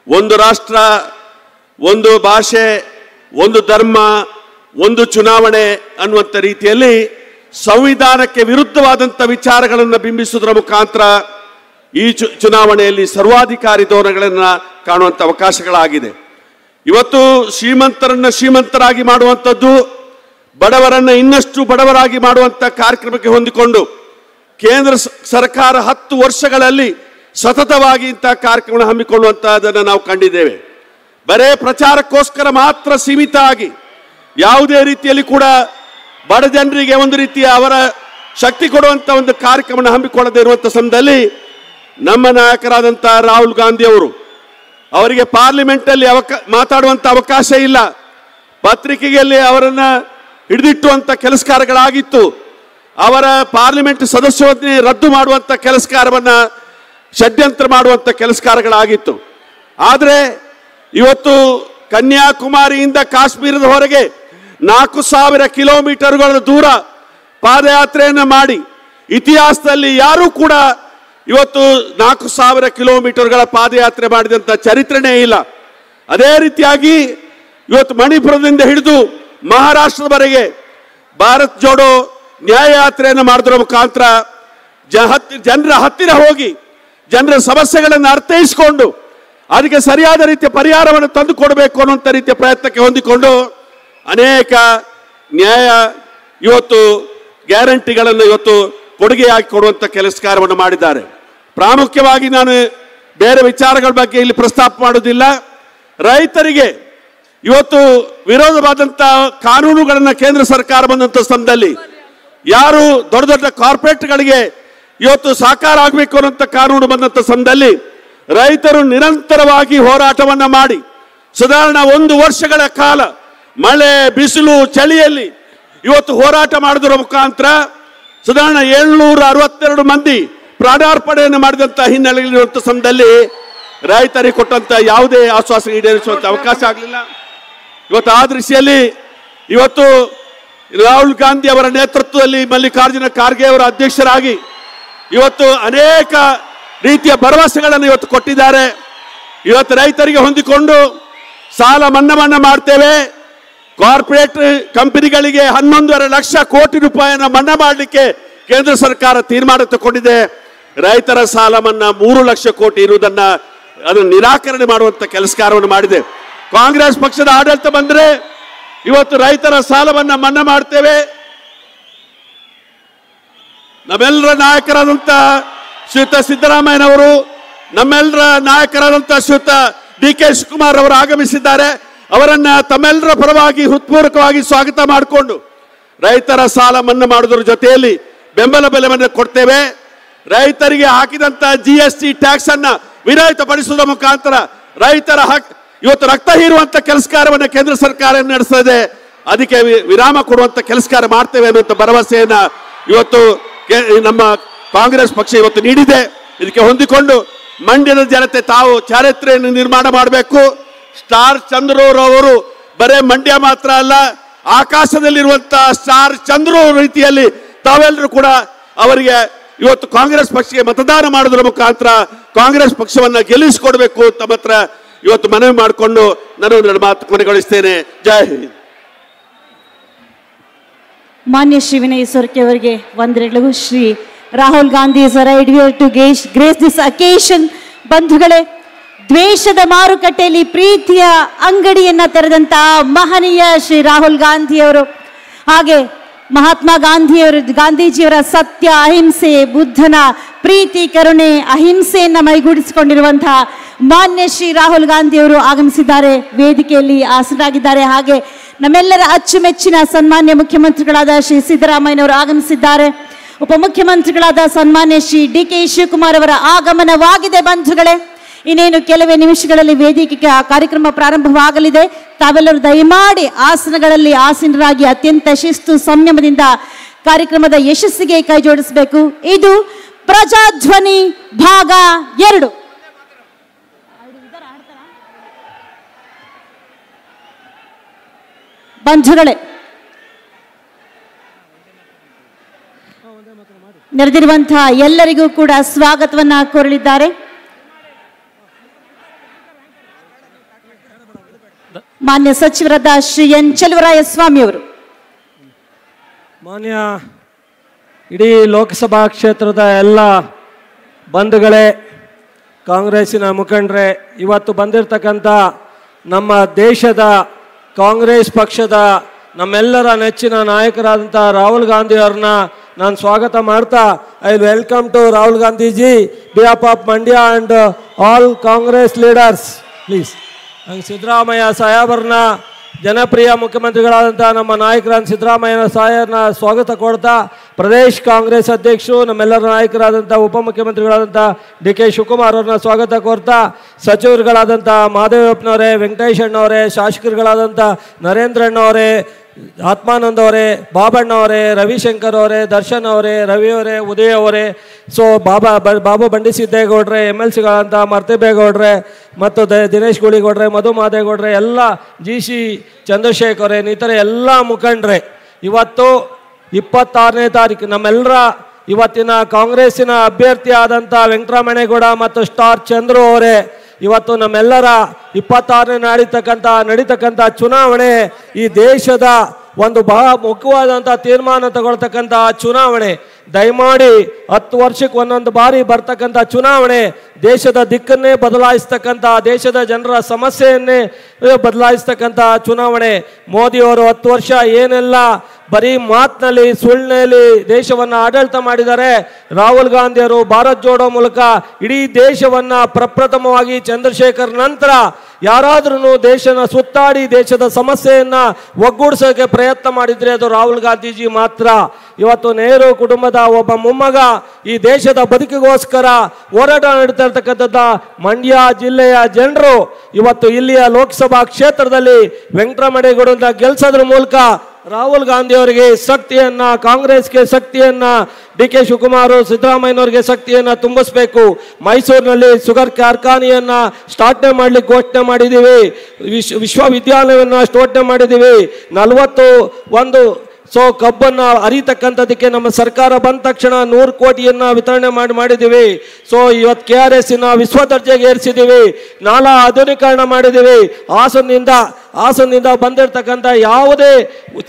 ಒಂದು ರಾಷ್ಟ್ರ, ಒಂದು ಭಾಷೆ, ಒಂದು ಧರ್ಮ, ಒಂದು ಚುನಾವಣೆ ಅನ್ನುವಂಥ ರೀತಿಯಲ್ಲಿ ಸಂವಿಧಾನಕ್ಕೆ ವಿರುದ್ಧವಾದಂಥ ವಿಚಾರಗಳನ್ನು ಬಿಂಬಿಸುವುದರ ಮುಖಾಂತರ ಈ ಚುನಾವಣೆಯಲ್ಲಿ ಸರ್ವಾಧಿಕಾರಿ ಧೋರಣೆಗಳನ್ನು ಕಾಣುವಂಥ ಅವಕಾಶಗಳಾಗಿದೆ. ಇವತ್ತು ಶ್ರೀಮಂತರನ್ನ ಶ್ರೀಮಂತರಾಗಿ ಮಾಡುವಂಥದ್ದು, ಬಡವರನ್ನ ಇನ್ನಷ್ಟು ಬಡವರಾಗಿ ಮಾಡುವಂಥ ಕಾರ್ಯಕ್ರಮಕ್ಕೆ ಹೊಂದಿಕೊಂಡು ಕೇಂದ್ರ ಸರ್ಕಾರ 10 ವರ್ಷಗಳಲ್ಲಿ ಸತತವಾಗಿ ಇಂತಹ ಕಾರ್ಯಕ್ರಮ ಹಮ್ಮಿಕೊಳ್ಳುವಂತಹದನ್ನು ನಾವು ಕಂಡಿದ್ದೇವೆ. ಬರೇ ಪ್ರಚಾರಕ್ಕೋಸ್ಕರ ಮಾತ್ರ ಸೀಮಿತ ಆಗಿ ಯಾವುದೇ ರೀತಿಯಲ್ಲಿ ಕೂಡ ಬಡ ಜನರಿಗೆ ಒಂದು ರೀತಿಯ ಅವರ ಶಕ್ತಿ ಕೊಡುವಂಥ ಒಂದು ಕಾರ್ಯಕ್ರಮವನ್ನು ಹಮ್ಮಿಕೊಳ್ಳದೇ ಇರುವಂಥ ಸಮಯದಲ್ಲಿ ನಮ್ಮ ನಾಯಕರಾದಂಥ ರಾಹುಲ್ ಗಾಂಧಿ ಅವರಿಗೆ ಪಾರ್ಲಿಮೆಂಟಲ್ಲಿ ಮಾತಾಡುವಂಥ ಅವಕಾಶ ಇಲ್ಲ. ಪತ್ರಿಕೆಯಲ್ಲಿ ಅವರನ್ನು ಹಿಡಿದಿಟ್ಟುವಂಥ ಕೆಲಸ ಕಾರ್ಯಗಳಾಗಿತ್ತು. ಅವರ ಪಾರ್ಲಿಮೆಂಟ್ ಸದಸ್ಯರನ್ನೇ ರದ್ದು ಮಾಡುವಂಥ ಕೆಲಸ ಕಾರ್ಯವನ್ನು ಷಡ್ಯಂತ್ರ ಮಾಡುವಂಥ ಕೆಲಸ ಕಾರ್ಯಗಳಾಗಿತ್ತು. ಆದರೆ ಇವತ್ತು ಕನ್ಯಾಕುಮಾರಿಯಿಂದ ಕಾಶ್ಮೀರದ ಹೊರಗೆ 4000 ಕಿಲೋಮೀಟರ್ಗಳ ದೂರ ಪಾದಯಾತ್ರೆಯನ್ನು ಮಾಡಿ ಇತಿಹಾಸದಲ್ಲಿ ಯಾರೂ ಕೂಡ ಇವತ್ತು 4000 ಕಿಲೋಮೀಟರ್ಗಳ ಪಾದಯಾತ್ರೆ ಮಾಡಿದಂಥ ಚರಿತ್ರೆನೇ ಇಲ್ಲ. ಅದೇ ರೀತಿಯಾಗಿ ಇವತ್ತು ಮಣಿಪುರದಿಂದ ಹಿಡಿದು ಮಹಾರಾಷ್ಟ್ರದವರೆಗೆ ಭಾರತ್ ಜೋಡೋ ನ್ಯಾಯ ಯಾತ್ರೆಯನ್ನು ಮಾಡೋದ್ರ ಮುಖಾಂತರ ಜನರ ಹತ್ತಿರ ಹೋಗಿ ಜನರ ಸಮಸ್ಯೆಗಳನ್ನು ಅರ್ಥೈಸಿಕೊಂಡು ಅದಕ್ಕೆ ಸರಿಯಾದ ರೀತಿಯ ಪರಿಹಾರವನ್ನು ತಂದು ಕೊಡಬೇಕು ಅನ್ನುವಂಥ ರೀತಿಯ ಪ್ರಯತ್ನಕ್ಕೆ ಹೊಂದಿಕೊಂಡು ಅನೇಕ ನ್ಯಾಯ ಇವತ್ತು ಗ್ಯಾರಂಟಿಗಳನ್ನು ಇವತ್ತು ಕೊಡುಗೆಯಾಗಿ ಕೊಡುವಂಥ ಕೆಲಸ ಕಾರ್ಯವನ್ನು ಮಾಡಿದ್ದಾರೆ. ಪ್ರಾಮುಖ್ಯವಾಗಿ ನಾನು ಬೇರೆ ವಿಚಾರಗಳ ಬಗ್ಗೆ ಇಲ್ಲಿ ಪ್ರಸ್ತಾಪ ಮಾಡೋದಿಲ್ಲ. ರೈತರಿಗೆ ಇವತ್ತು ವಿರೋಧವಾದಂಥ ಕಾನೂನುಗಳನ್ನು ಕೇಂದ್ರ ಸರ್ಕಾರ ಬಂದಂಥ ಸಂದರ್ಭದಲ್ಲಿ ಯಾರು ದೊಡ್ಡ ದೊಡ್ಡ ಕಾರ್ಪೊರೇಟ್ಗಳಿಗೆ ಇವತ್ತು ಸಾಕಾರ ಆಗಬೇಕು ಅನ್ನೋಂಥ ಕಾನೂನು ಬಂದಂಥ ಸಂದರ್ಭದಲ್ಲಿ ರೈತರು ನಿರಂತರವಾಗಿ ಹೋರಾಟವನ್ನು ಮಾಡಿ ಸಾಧಾರಣ 1 ವರ್ಷಗಳ ಕಾಲ ಮಳೆ ಬಿಸಿಲು ಚಳಿಯಲ್ಲಿ ಇವತ್ತು ಹೋರಾಟ ಮಾಡೋದ್ರ ಮುಖಾಂತರ ಸಾಧಾರಣ 762 ಮಂದಿ ಪ್ರಾಣಾರ್ಪಣೆಯನ್ನು ಮಾಡಿದಂಥ ಹಿನ್ನೆಲೆಯಲ್ಲಿರುವಂಥ ಸಂದರ್ಭದಲ್ಲಿ ರೈತರಿಗೆ ಕೊಟ್ಟಂತ ಯಾವುದೇ ಆಶ್ವಾಸನೆ ಈಡೇರಿಸುವಂತ ಅವಕಾಶ ಆಗಲಿಲ್ಲ. ಇವತ್ತು ಆ ದೃಷ್ಟಿಯಲ್ಲಿ ಇವತ್ತು ರಾಹುಲ್ ಗಾಂಧಿ ಅವರ ನೇತೃತ್ವದಲ್ಲಿ ಮಲ್ಲಿಕಾರ್ಜುನ ಖರ್ಗೆ ಅವರ ಅಧ್ಯಕ್ಷರಾಗಿ ಇವತ್ತು ಅನೇಕ ರೀತಿಯ ಭರವಸೆಗಳನ್ನು ಇವತ್ತು ಕೊಟ್ಟಿದ್ದಾರೆ. ಇವತ್ತು ರೈತರಿಗೆ ಹೊಂದಿಕೊಂಡು ಸಾಲ ಮನ್ನಾ ಮಾಡ್ತೇವೆ, ಕಾರ್ಪೊರೇಟ್ ಕಂಪನಿಗಳಿಗೆ 11.5 ಲಕ್ಷ ಕೋಟಿ ರೂಪಾಯಿಯನ್ನು ಮನ್ನಾ ಮಾಡಲಿಕ್ಕೆ ಕೇಂದ್ರ ಸರ್ಕಾರ ತೀರ್ಮಾನ ತಗೊಂಡಿದೆ. ರೈತರ ಸಾಲ ಮನ್ನಾ 3 ಲಕ್ಷ ಕೋಟಿ ಇರುವುದನ್ನ ಅದನ್ನು ನಿರಾಕರಣೆ ಮಾಡುವಂತ ಕೆಲಸ ಕಾರ್ಯವನ್ನು ಮಾಡಿದೆ. ಕಾಂಗ್ರೆಸ್ ಪಕ್ಷದ ಆಡಳಿತ ಬಂದರೆ ಇವತ್ತು ರೈತರ ಸಾಲವನ್ನು ಮನ್ನಾ ಮಾಡ್ತೇವೆ. ನಮ್ಮೆಲ್ಲರ ನಾಯಕರಾದಂಥ ಶ್ರೀಯುತ ಸಿದ್ದರಾಮಯ್ಯನವರು, ನಮ್ಮೆಲ್ಲರ ನಾಯಕರಾದಂಥ ಶ್ರೀಯುತ DK ಶಿವಕುಮಾರ್ ಅವರು ಆಗಮಿಸಿದ್ದಾರೆ. ಅವರನ್ನ ತಮ್ಮೆಲ್ಲರ ಪರವಾಗಿ ಹೃತ್ಪೂರ್ವಕವಾಗಿ ಸ್ವಾಗತ ಮಾಡಿಕೊಂಡು ರೈತರ ಸಾಲ ಮನ್ನಾ ಮಾಡೋದ್ರ ಜೊತೆಯಲ್ಲಿ ಬೆಂಬಲ ಬೆಲೆಯನ್ನು ಕೊಡ್ತೇವೆ. ರೈತರಿಗೆ ಹಾಕಿದಂತ GST ಟ್ಯಾಕ್ಸ್ ಅನ್ನ ವಿನಾಯಿತಪಡಿಸುವುದರ ಮುಖಾಂತರ ರೈತರ ಇವತ್ತು ರಕ್ತ ಹೀರುವಂತ ಕೆಲಸ ಕಾರ್ಯವನ್ನು ಕೇಂದ್ರ ಸರ್ಕಾರ ನಡೆಸ್ತದೆ. ಅದಕ್ಕೆ ವಿರಾಮ ಕೊಡುವಂತ ಕೆಲಸ ಕಾರ್ಯ ಮಾಡ್ತೇವೆ ಅನ್ನುವಂಥ ಭರವಸೆಯನ್ನ ಇವತ್ತು ನಮ್ಮ ಕಾಂಗ್ರೆಸ್ ಪಕ್ಷ ಇವತ್ತು ನೀಡಿದೆ. ಇದಕ್ಕೆ ಹೊಂದಿಕೊಂಡು ಮಂಡ್ಯದ ಜನತೆ ತಾವು ಚಾರಿತ್ರೆಯನ್ನು ನಿರ್ಮಾಣ ಮಾಡಬೇಕು. ಸ್ಟಾರ್ ಚಂದ್ರರವರು ಬರೇ ಮಂಡ್ಯ ಮಾತ್ರ ಅಲ್ಲ, ಆಕಾಶದಲ್ಲಿರುವಂತಹ ಸ್ಟಾರ್ ಚಂದ್ರು ರೀತಿಯಲ್ಲಿ ತಾವೆಲ್ಲರೂ ಕೂಡ ಅವರಿಗೆ ಇವತ್ತು ಕಾಂಗ್ರೆಸ್ ಪಕ್ಷಕ್ಕೆ ಮತದಾನ ಮಾಡೋದ್ರ ಮುಖಾಂತರ ಕಾಂಗ್ರೆಸ್ ಪಕ್ಷವನ್ನ ಗೆಲ್ಲಿಸಿಕೊಡ್ಬೇಕು ತಮ್ಮ ಹತ್ರ ಇವತ್ತು ಮನವಿ ಮಾಡಿಕೊಂಡು ನಾನು ನನ್ನ ಮಾತು ಕೊನೆಗೊಳಿಸ್ತೇನೆ. ಜೈ ಹಿಂದ್. ಮಾನ್ಯ ಶ್ರೀ ವಿನಯ್ ಸೊರಕೆ ಅವರಿಗೆ ವಂದನೆಗಳು. Shri Rahul Gandhi is arrived here to grace this occasion. ಬಂಧುಗಳೇ, ದ್ವೇಷದ ಮಾರುಕಟ್ಟೆಯಲ್ಲಿ ಪ್ರೀತಿಯ ಅಂಗಡಿಯನ್ನ ತೆರೆದಂತಹ ಮಹನೀಯ ಶ್ರೀ ರಾಹುಲ್ ಗಾಂಧಿಯವರು, ಹಾಗೆ ಮಹಾತ್ಮ ಗಾಂಧೀಜಿಯವರ ಸತ್ಯ ಅಹಿಂಸೆ, ಬುದ್ಧನ ಪ್ರೀತಿ ಕರುಣೆ ಅಹಿಂಸೆಯನ್ನ ಮೈಗೂಡಿಸಿಕೊಂಡಿರುವಂತಹ ಮಾನ್ಯ ಶ್ರೀ ರಾಹುಲ್ ಗಾಂಧಿಯವರು ಆಗಮಿಸಿದ್ದಾರೆ, ವೇದಿಕೆಯಲ್ಲಿ ಆಸೀನರಾಗಿದ್ದಾರೆ. ಹಾಗೆ ನಮ್ಮೆಲ್ಲರ ಅಚ್ಚುಮೆಚ್ಚಿನ ಸನ್ಮಾನ್ಯ ಮುಖ್ಯಮಂತ್ರಿಗಳಾದ ಶ್ರೀ ಸಿದ್ದರಾಮಯ್ಯನವರು ಆಗಮಿಸಿದ್ದಾರೆ. ಉಪಮುಖ್ಯಮಂತ್ರಿಗಳಾದ ಸನ್ಮಾನ್ಯ ಶ್ರೀ DK ಶಿವಕುಮಾರ್ ಅವರ ಆಗಮನವಾಗಿದೆ. ಬಂಧುಗಳೇ, ಇನ್ನೇನು ಕೆಲವೇ ನಿಮಿಷಗಳಲ್ಲಿ ವೇದಿಕೆ ಕಾರ್ಯಕ್ರಮ ಪ್ರಾರಂಭವಾಗಲಿದೆ. ತಾವೆಲ್ಲರೂ ದಯಮಾಡಿ ಆಸನಗಳಲ್ಲಿ ಆಸೀನರಾಗಿ ಅತ್ಯಂತ ಶಿಸ್ತು ಸಂಯಮದಿಂದ ಕಾರ್ಯಕ್ರಮದ ಯಶಸ್ಸಿಗೆ ಕೈ ಜೋಡಿಸಬೇಕು. ಇದು ಪ್ರಜಾಧ್ವನಿ ಭಾಗ 2. ಬಂಧುಗಳೇ, ನೆರೆದಿರುವಂತಹ ಎಲ್ಲರಿಗೂ ಕೂಡ ಸ್ವಾಗತವನ್ನ ಕೋರಲಿದ್ದಾರೆ. ಮಾನ್ಯ ಸಚಿವರಾದ ಶ್ರೀ ಎನ್ ಚೆಲುವರಾಯಸ್ವಾಮಿ ಅವರು. ಮಾನ್ಯ ಇಡೀ ಲೋಕಸಭಾ ಕ್ಷೇತ್ರದ ಎಲ್ಲ ಬಂಧುಗಳೇ, ಕಾಂಗ್ರೆಸ್ಸಿನ ಮುಖಂಡರೇ, ಇವತ್ತು ಬಂದಿರತಕ್ಕಂಥ ನಮ್ಮ ದೇಶದ ಕಾಂಗ್ರೆಸ್ ಪಕ್ಷದ ನಮ್ಮೆಲ್ಲರ ನೆಚ್ಚಿನ ನಾಯಕರಾದಂಥ ರಾಹುಲ್ ಗಾಂಧಿ ಅವ್ರನ್ನ ನಾನು ಸ್ವಾಗತ ಮಾಡ್ತಾ, I welcome to Rahul Gandhiji behalf of Mandya and all Congress leaders please. Siddaramaiah ಸಾಹೇಬರನ್ನ, ಜನಪ್ರಿಯ ಮುಖ್ಯಮಂತ್ರಿಗಳಾದಂಥ ನಮ್ಮ ನಾಯಕರಾದ ಸಿದ್ದರಾಮಯ್ಯನ ಸಾಹೇಬರನ್ನ ಸ್ವಾಗತ ಕೊಡ್ತಾ, ಪ್ರದೇಶ್ ಕಾಂಗ್ರೆಸ್ ಅಧ್ಯಕ್ಷರು ನಮ್ಮೆಲ್ಲರ ನಾಯಕರಾದಂಥ ಉಪಮುಖ್ಯಮಂತ್ರಿಗಳಾದಂಥ DK ಶಿವಕುಮಾರ್ ಅವ್ರನ್ನ ಸ್ವಾಗತ ಕೋರ್ತಾ, ಸಚಿವರುಗಳಾದಂಥ ಮಹದೇವಪ್ಪನವರೇ, ವೆಂಕಟೇಶ್ ಅಣ್ಣವರೇ, ಶಾಸಕರುಗಳಾದಂಥ ನರೇಂದ್ರ ಅಣ್ಣವರೇ, ಆತ್ಮಾನಂದ್ ಅವರೇ, ಬಾಬಣ್ಣ ಅವರೇ, ರವಿಶಂಕರ್ ಅವರೇ, ದರ್ಶನ್ ಅವರೇ, ರವಿ ಅವರೇ, ಉದಯ್ ಅವರೇ, ಸೊ ಬಾಬು ಬಂಡಿಸಿದ್ದೇಗೌಡ್ರೆ, MLCಗಳಂತ ಮರ್ತಿಬೇಗೌಡ್ರೆ ಮತ್ತು ದಿನೇಶ್ ಗುಳಿಗೌಡ್ರೆ, ಮಧು ಮಾದೇಗೌಡ್ರೆ, ಎಲ್ಲ GC ಚಂದ್ರಶೇಖರ್ ಇನ್ನಿತರ ಎಲ್ಲ ಮುಖಂಡ್ರೆ, ಇವತ್ತು 26ನೇ ತಾರೀಕು ನಮ್ಮೆಲ್ಲರ ಇವತ್ತಿನ ಕಾಂಗ್ರೆಸ್ಸಿನ ಅಭ್ಯರ್ಥಿ ಆದಂಥ ವೆಂಕಟರಮಣೇಗೌಡ ಮತ್ತು ಸ್ಟಾರ್ ಚಂದ್ರು ಅವರೇ, ಇವತ್ತು ನಮ್ಮೆಲ್ಲರ 26ನೇ ನಡೀತಕ್ಕಂಥ ಚುನಾವಣೆ ಈ ದೇಶದ ಒಂದು ಬಹಳ ಮುಖ್ಯವಾದಂಥ ತೀರ್ಮಾನ ತಗೊಳ್ತಕ್ಕಂಥ ಚುನಾವಣೆ. ದಯಮಾಡಿ 10 ವರ್ಷಕ್ಕೆ ಒಂದೊಂದು ಬಾರಿ ಬರ್ತಕ್ಕಂಥ ಚುನಾವಣೆ ದೇಶದ ದಿಕ್ಕನ್ನೇ ಬದಲಾಯಿಸ್ತಕ್ಕಂಥ, ದೇಶದ ಜನರ ಸಮಸ್ಯೆಯನ್ನೇ ಬದಲಾಯಿಸ್ತಕ್ಕಂಥ ಚುನಾವಣೆ. ಮೋದಿಯವರು 10 ವರ್ಷ ಏನೆಲ್ಲ ಬರೀ ಮಾತಿನಲ್ಲಿ ಸುಳ್ಳಿನಲ್ಲಿ ದೇಶವನ್ನು ಆಡಳಿತ ಮಾಡಿದ್ದಾರೆ. ರಾಹುಲ್ ಗಾಂಧಿಯವರು ಭಾರತ್ ಜೋಡೋ ಮೂಲಕ ಇಡೀ ದೇಶವನ್ನ ಪ್ರಪ್ರಥಮವಾಗಿ ಚಂದ್ರಶೇಖರ್ ನಂತರ ಯಾರಾದ್ರೂ ದೇಶನ ಸುತ್ತಾಡಿ ದೇಶದ ಸಮಸ್ಯೆಯನ್ನ ಒಗ್ಗೂಡಿಸೋಕೆ ಪ್ರಯತ್ನ ಮಾಡಿದ್ರೆ ಅದು ರಾಹುಲ್ ಗಾಂಧೀಜಿ ಮಾತ್ರ. ಇವತ್ತು ನೆಹರು ಕುಟುಂಬದ ಒಬ್ಬ ಮೊಮ್ಮಗ ಈ ದೇಶದ ಬದುಕಿಗೋಸ್ಕರ ಹೋರಾಟ ನಡೀತಾ ಇರ್ತಕ್ಕಂಥದ್ದು ಮಂಡ್ಯ ಜಿಲ್ಲೆಯ ಜನರು ಇವತ್ತು ಇಲ್ಲಿಯ ಲೋಕಸಭಾ ಕ್ಷೇತ್ರದಲ್ಲಿ ವೆಂಕಟರಮಣೇಗೌಡರನ್ನ ಗೆಲ್ಸೋದ್ರ ಮೂಲಕ ರಾಹುಲ್ ಗಾಂಧಿ ಅವರಿಗೆ ಶಕ್ತಿಯನ್ನ, ಕಾಂಗ್ರೆಸ್ಗೆ ಶಕ್ತಿಯನ್ನ, DK ಶಿವಕುಮಾರ್ ಸಿದ್ದರಾಮಯ್ಯನವರಿಗೆ ಶಕ್ತಿಯನ್ನ ತುಂಬಿಸಬೇಕು. ಮೈಸೂರಿನಲ್ಲಿ ಶುಗರ್ ಕಾರ್ಖಾನೆಯನ್ನ ಸ್ಟಾರ್ಟ್ನೆ ಮಾಡ್ಲಿಕ್ಕೆ ಘೋಷಣೆ ಮಾಡಿದ್ದೀವಿ. ವಿಶ್ವವಿದ್ಯಾಲಯವನ್ನ ಸ್ಟಾರ್ಟ್ನೆ ಮಾಡಿದ್ದೀವಿ. 41 ಕಬ್ಬನ್ನ ಅರಿತಕ್ಕಂಥದಕ್ಕೆ ನಮ್ಮ ಸರ್ಕಾರ ಬಂದ ತಕ್ಷಣ 100 ಕೋಟಿಯನ್ನ ವಿತರಣೆ ಮಾಡಿದ್ದೀವಿ. ಇವತ್ತು KRS ವಿಶ್ವ ದರ್ಜೆಗೆ ಏರಿಸಿದ್ದೀವಿ. ನಾಲಾ ಆಧುನೀಕರಣ ಮಾಡಿದ್ದೀವಿ. ಹಾಸನದಿಂದ ಬಂದಿರತಕ್ಕಂಥ ಯಾವುದೇ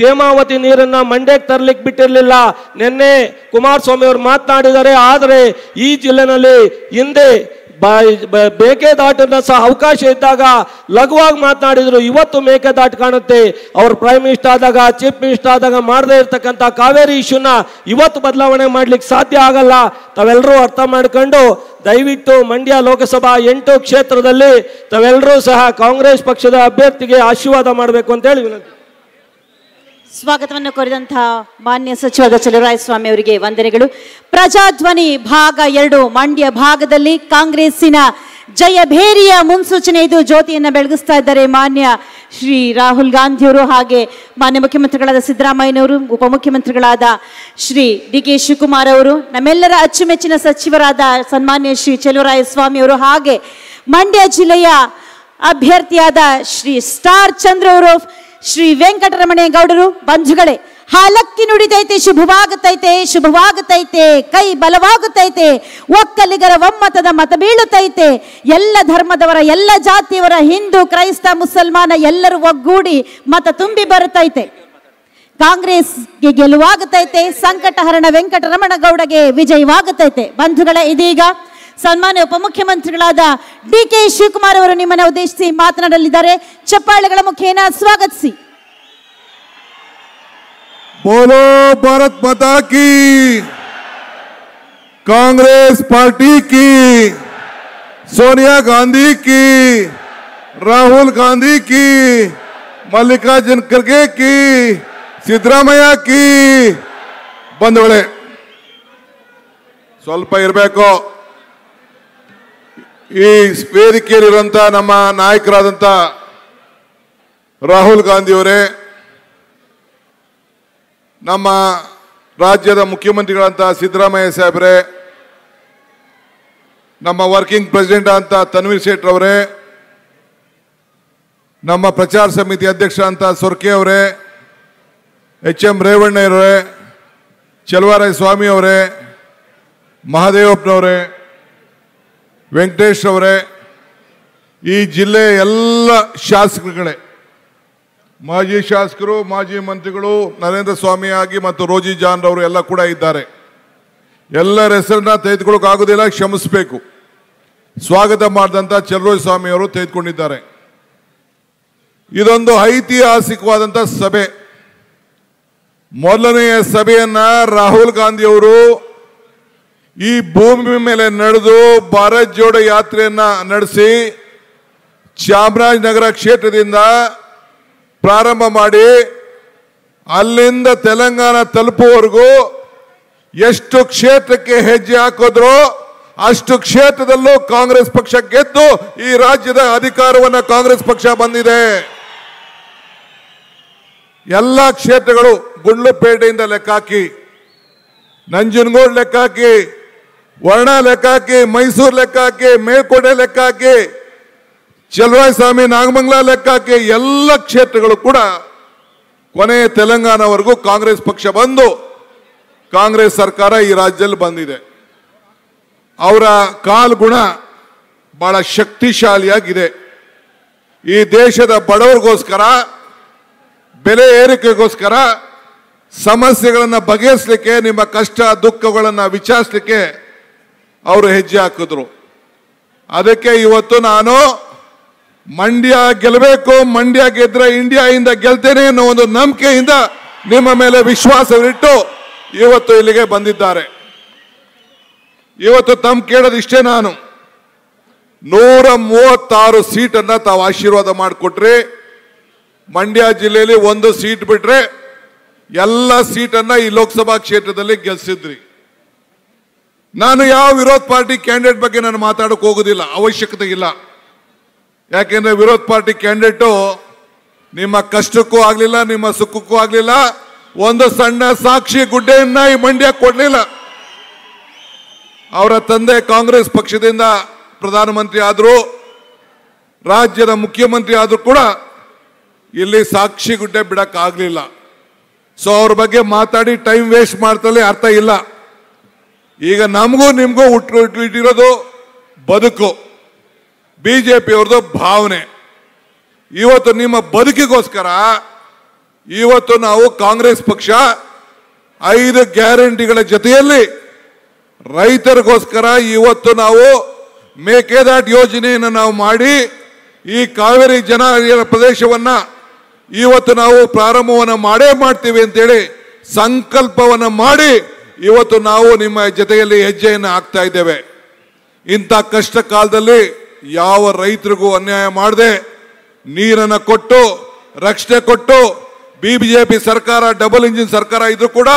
ಹೇಮಾವತಿ ನೀರನ್ನ ಮಂಡ್ಯಕ್ಕೆ ತರಲಿಕ್ಕೆ ಬಿಟ್ಟಿರಲಿಲ್ಲ. ನಿನ್ನೆ ಕುಮಾರಸ್ವಾಮಿ ಅವರು ಮಾತನಾಡಿದ್ದಾರೆ. ಆದರೆ ಈ ಜಿಲ್ಲೆನಲ್ಲಿ ಹಿಂದೆ ಮೇಕೆದಾಟನ್ನ ಸಹ ಅವಕಾಶ ಇದ್ದಾಗ ಲಘುವಾಗಿ ಮಾತನಾಡಿದ್ರು. ಇವತ್ತು ಮೇಕೆದಾಟು ಕಾಣುತ್ತೆ. ಅವರು ಪ್ರೈಮ್ ಮಿನಿಸ್ಟರ್ ಆದಾಗ, ಚೀಫ್ ಮಿನಿಸ್ಟರ್ ಆದಾಗ ಮಾಡದೇ ಇರ್ತಕ್ಕಂಥ ಕಾವೇರಿ ಇಶ್ಯೂನ ಇವತ್ತು ಬದಲಾವಣೆ ಮಾಡ್ಲಿಕ್ಕೆ ಸಾಧ್ಯ ಆಗಲ್ಲ. ತಾವೆಲ್ಲರೂ ಅರ್ಥ ಮಾಡ್ಕೊಂಡು ದಯವಿಟ್ಟು ಮಂಡ್ಯ ಲೋಕಸಭಾ 8 ಕ್ಷೇತ್ರದಲ್ಲಿ ತಾವೆಲ್ಲರೂ ಸಹ ಕಾಂಗ್ರೆಸ್ ಪಕ್ಷದ ಅಭ್ಯರ್ಥಿಗೆ ಆಶೀರ್ವಾದ ಮಾಡಬೇಕು ಅಂತ ಹೇಳಿ ವಿನಂತಿ. ಸ್ವಾಗತವನ್ನು ಕೋರಿದಂತಹ ಮಾನ್ಯ ಸಚಿವರಾದ ಚಲುವರಾಯಸ್ವಾಮಿ ಅವರಿಗೆ ವಂದನೆಗಳು. ಪ್ರಜಾಧ್ವನಿ ಭಾಗ 2 ಮಂಡ್ಯ ಭಾಗದಲ್ಲಿ ಕಾಂಗ್ರೆಸ್ಸಿನ ಜಯಭೇರಿಯ ಮುನ್ಸೂಚನೆ ಇದು. ಜ್ಯೋತಿಯನ್ನು ಬೆಳಗಿಸ್ತಾ ಇದ್ದಾರೆ ಮಾನ್ಯ ಶ್ರೀ ರಾಹುಲ್ ಗಾಂಧಿಯವರು, ಹಾಗೆ ಮಾನ್ಯ ಮುಖ್ಯಮಂತ್ರಿಗಳಾದ ಸಿದ್ದರಾಮಯ್ಯನವರು, ಉಪಮುಖ್ಯಮಂತ್ರಿಗಳಾದ ಶ್ರೀ DK ಶಿವಕುಮಾರ್ ಅವರು, ನಮ್ಮೆಲ್ಲರ ಅಚ್ಚುಮೆಚ್ಚಿನ ಸಚಿವರಾದ ಸನ್ಮಾನ್ಯ ಶ್ರೀ ಚಲುವರಾಯಸ್ವಾಮಿ ಅವರು, ಹಾಗೆ ಮಂಡ್ಯ ಜಿಲ್ಲೆಯ ಅಭ್ಯರ್ಥಿಯಾದ ಶ್ರೀ ಸ್ಟಾರ್ ಚಂದ್ರ ಅವರು ಶ್ರೀ ವೆಂಕಟರಮಣೇಗೌಡರು. ಬಂಧುಗಳೇ, ಹಾಲಕ್ಕಿ ನುಡಿದೈತೆ ಶುಭವಾಗುತ್ತೈತೆ, ಶುಭವಾಗುತ್ತೈತೆ, ಕೈ ಬಲವಾಗುತ್ತೈತೆ, ಒಕ್ಕಲಿಗರ ಒಮ್ಮತದ ಮತ ಬೀಳುತ್ತೈತೆ, ಎಲ್ಲ ಧರ್ಮದವರ, ಎಲ್ಲ ಜಾತಿಯವರ, ಹಿಂದೂ ಕ್ರೈಸ್ತ ಮುಸಲ್ಮಾನ ಎಲ್ಲರೂ ಒಗ್ಗೂಡಿ ಮತ ತುಂಬಿ ಬರುತ್ತೈತೆ. ಕಾಂಗ್ರೆಸ್ಗೆ ಗೆಲುವಾಗುತ್ತೈತೆ, ಸಂಕಟಹರಣ ವೆಂಕಟರಮಣಗೌಡಗೆ ವಿಜಯವಾಗುತ್ತೈತೆ. ಬಂಧುಗಳೇ, ಇದೀಗ ಸನ್ಮಾನ್ಯ ಉಪಮುಖ್ಯಮಂತ್ರಿಗಳಾದ DK ಶಿವಕುಮಾರ್ ಅವರು ನಿಮ್ಮನ್ನು ಉದ್ದೇಶಿಸಿ ಮಾತನಾಡಲಿದ್ದಾರೆ. ಚಪ್ಪಾಳೆಗಳ ಮುಖೇನ ಸ್ವಾಗತಿಸಿ. बोलो भारत माता की, कांग्रेस पार्टी की, सोनिया गांधी की, राहुल गांधी की, मल्लिकार्जुन खड़गे की, सिद्धरामಯ್ಯ की. ಬಂಧುಗಳೇ, ಸ್ವಲ್ಪ ಇರಬೇಕು. ಈ ವೇದಿಕೆಯಲ್ಲಿರುವಂತ ನಮ್ಮ ನಾಯಕರಾದಂತ ರಾಹುಲ್ ಗಾಂಧಿ ಅವರೇ, ನಮ್ಮ ರಾಜ್ಯದ ಮುಖ್ಯಮಂತ್ರಿಗಳಂತ ಸಿದ್ದರಾಮಯ್ಯ ಸಾಹೇಬ್ರೆ, ನಮ್ಮ ವರ್ಕಿಂಗ್ ಪ್ರೆಸಿಡೆಂಟ್ ಅಂತ ತನ್ವೀರ್ ಸೇಠ್ ಅವರೇ, ನಮ್ಮ ಪ್ರಚಾರ ಸಮಿತಿ ಅಧ್ಯಕ್ಷ ಅಂತ ಸೊರ್ಕೆ ಅವರೇ, HM ರೇವಣ್ಣವರೇ, ಚಲುವರಾಯಸ್ವಾಮಿ ಅವರೇ, ಮಹಾದೇವಪ್ಪನವರೇ, ವೆಂಕಟೇಶ್ ಅವರೇ, ಈ ಜಿಲ್ಲೆ ಎಲ್ಲ ಶಾಸಕರುಗಳೇ, ಮಾಜಿ ಶಾಸಕರು, ಮಾಜಿ ಮಂತ್ರಿಗಳು, ನರೇಂದ್ರ ಸ್ವಾಮಿ ಆಗಿ ಮತ್ತು ರೋಜಿ ಜಾನ್ ರವರು ಎಲ್ಲ ಕೂಡ ಇದ್ದಾರೆ. ಎಲ್ಲರ ಹೆಸರನ್ನ ತೆಗೆದುಕೊಳ್ಳೋಕ್ಕಾಗೋದಿಲ್ಲ, ಕ್ಷಮಿಸಬೇಕು. ಸ್ವಾಗತ ಮಾಡಿದಂಥ ಚಲುವರಾಯಸ್ವಾಮಿ ಅವರು ತೆಗೆದುಕೊಂಡಿದ್ದಾರೆ. ಇದೊಂದು ಐತಿಹಾಸಿಕವಾದಂಥ ಸಭೆ. ಮೊದಲನೆಯ ಸಭೆಯನ್ನ ರಾಹುಲ್ ಗಾಂಧಿ ಅವರು ಈ ಭೂಮಿ ಮೇಲೆ ನಡೆದು ಭಾರತ್ ಜೋಡೋ ಯಾತ್ರೆಯನ್ನ ನಡೆಸಿ ಚಾಮರಾಜನಗರ ಕ್ಷೇತ್ರದಿಂದ ಪ್ರಾರಂಭ ಮಾಡಿ ಅಲ್ಲಿಂದ ತೆಲಂಗಾಣ ತಲುಪುವವರೆಗೂ ಎಷ್ಟು ಕ್ಷೇತ್ರಕ್ಕೆ ಹೆಜ್ಜೆ ಹಾಕಿದ್ರೋ ಅಷ್ಟು ಕ್ಷೇತ್ರದಲ್ಲೂ ಕಾಂಗ್ರೆಸ್ ಪಕ್ಷ ಗೆದ್ದು ಈ ರಾಜ್ಯದ ಅಧಿಕಾರವನ್ನ ಕಾಂಗ್ರೆಸ್ ಪಕ್ಷ ಬಂದಿದೆ. ಎಲ್ಲ ಕ್ಷೇತ್ರಗಳು ಗುಂಡ್ಲುಪೇಟೆಯಿಂದ ಲೆಕ್ಕಾಕಿ, ನಂಜನಗೂಡು ಲೆಕ್ಕಾಕಿ, ವರ್ಣ ಲೆಕ್ಕಾಕಿ, ಮೈಸೂರು ಲೆಕ್ಕಾಕಿ, ಮೇಲ್ಕೋಟೆ ಲೆಕ್ಕಾಕಿ, ಚಲುವರಾಯಸ್ವಾಮಿ ನಾಗಮಂಗಲ ಲೆಕ್ಕಾಕಿ, ಎಲ್ಲ ಕ್ಷೇತ್ರಗಳು ಕೂಡ ಕೊನೆ ತೆಲಂಗಾಣವರೆಗೂ ಕಾಂಗ್ರೆಸ್ ಪಕ್ಷ ಬಂದು ಕಾಂಗ್ರೆಸ್ ಸರ್ಕಾರ ಈ ರಾಜ್ಯದಲ್ಲಿ ಬಂದಿದೆ. ಅವರ ಕಾಲ್ಗುಣ ಬಹಳ ಶಕ್ತಿಶಾಲಿಯಾಗಿದೆ. ಈ ದೇಶದ ಬಡವರಿಗೋಸ್ಕರ, ಬೆಲೆ ಏರಿಕೆಗೋಸ್ಕರ ಸಮಸ್ಯೆಗಳನ್ನು ಬಗೆಹರಿಸಲಿಕ್ಕೆ, ನಿಮ್ಮ ಕಷ್ಟ ದುಃಖಗಳನ್ನು ವಿಚಾರಿಸಲಿಕ್ಕೆ ಅವರು ಹೆಜ್ಜೆ ಹಾಕಿದ್ರು. ಅದಕ್ಕೆ ಇವತ್ತು ನಾನು ಮಂಡ್ಯ ಗೆಲ್ಲಬೇಕು, ಮಂಡ್ಯ ಗೆದ್ರೆ ಇಂಡಿಯಾದಿಂದ ಗೆಲ್ತೇನೆ ಅನ್ನೋ ಒಂದು ನಂಬಿಕೆಯಿಂದ ನಿಮ್ಮ ಮೇಲೆ ವಿಶ್ವಾಸವಿಟ್ಟು ಇವತ್ತು ಇಲ್ಲಿಗೆ ಬಂದಿದ್ದಾರೆ. ಇವತ್ತು ತಮ್ಮ ಕೇಳೋದಿಷ್ಟೇ, ನಾನು 136 ಸೀಟನ್ನ ತಾವು ಆಶೀರ್ವಾದ ಮಾಡಿಕೊಟ್ರಿ. ಮಂಡ್ಯ ಜಿಲ್ಲೆಯಲ್ಲಿ 1 ಸೀಟ್ ಬಿಟ್ರೆ ಎಲ್ಲ ಸೀಟನ್ನ ಈ ಲೋಕಸಭಾ ಕ್ಷೇತ್ರದಲ್ಲಿ ಗೆಲ್ಸಿದ್ರಿ. ನಾನು ಯಾವ ವಿರೋಧ ಪಾರ್ಟಿ ಕ್ಯಾಂಡಿಡೇಟ್ ಬಗ್ಗೆ ನಾನು ಮಾತಾಡೋಕೆ ಹೋಗೋದಿಲ್ಲ, ಅವಶ್ಯಕತೆ ಇಲ್ಲ. ಯಾಕೆಂದ್ರೆ ವಿರೋಧ ಪಾರ್ಟಿ ಕ್ಯಾಂಡಿಡೇಟು ನಿಮ್ಮ ಕಷ್ಟಕ್ಕೂ ಆಗ್ಲಿಲ್ಲ, ನಿಮ್ಮ ಸುಖಕ್ಕೂ ಆಗ್ಲಿಲ್ಲ, ಒಂದು ಸಣ್ಣ ಸಾಕ್ಷಿ ಗುಡ್ಡೆಯನ್ನ ಈ ಮಂಡ್ಯ ಕೊಡ್ಲಿಲ್ಲ. ಅವರ ತಂದೆ ಕಾಂಗ್ರೆಸ್ ಪಕ್ಷದಿಂದ ಪ್ರಧಾನಮಂತ್ರಿ ಆದ್ರು, ರಾಜ್ಯದ ಮುಖ್ಯಮಂತ್ರಿ ಆದ್ರೂ ಕೂಡ ಇಲ್ಲಿ ಸಾಕ್ಷಿ ಗುಡ್ಡೆ ಬಿಡಕ್ ಆಗ್ಲಿಲ್ಲ. ಸೊ ಅವ್ರ ಬಗ್ಗೆ ಮಾತಾಡಿ ಟೈಮ್ ವೇಸ್ಟ್ ಮಾಡ್ತಲೇ ಅರ್ಥ ಇಲ್ಲ. ಈಗ ನಮಗೂ ನಿಮಗೂ ಇಟ್ಟಿರೋದು ಬದುಕು, ಬಿಜೆಪಿ ಅವ್ರದ್ದು ಭಾವನೆ. ಇವತ್ತು ನಿಮ್ಮ ಬದುಕಿಗೋಸ್ಕರ ಇವತ್ತು ನಾವು ಕಾಂಗ್ರೆಸ್ ಪಕ್ಷ 5 ಗ್ಯಾರಂಟಿಗಳ ಜೊತೆಯಲ್ಲಿ ರೈತರಿಗೋಸ್ಕರ ಇವತ್ತು ನಾವು ಮೇಕೆದಾಟು ಯೋಜನೆಯನ್ನು ನಾವು ಮಾಡಿ ಈ ಕಾವೇರಿ ಜಲಾನಯನ ಪ್ರದೇಶವನ್ನ ಇವತ್ತು ನಾವು ಪ್ರಾರಂಭವನ್ನು ಮಾಡೇ ಮಾಡ್ತೀವಿ ಅಂತೇಳಿ ಸಂಕಲ್ಪವನ್ನು ಮಾಡಿ ಇವತ್ತು ನಾವು ನಿಮ್ಮ ಜೊತೆಯಲ್ಲಿ ಹೆಜ್ಜೆಯನ್ನು ಹಾಕ್ತಾ ಇದ್ದೇವೆ. ಇಂಥ ಕಷ್ಟ ಕಾಲದಲ್ಲಿ ಯಾವ ರೈತರಿಗೂ ಅನ್ಯಾಯ ಮಾಡದೆ ನೀರನ್ನು ಕೊಟ್ಟು ರಕ್ಷಣೆ ಕೊಟ್ಟು, ಬಿಜೆಪಿ ಸರ್ಕಾರ ಡಬಲ್ ಇಂಜಿನ್ ಸರ್ಕಾರ ಇದ್ರೂ ಕೂಡ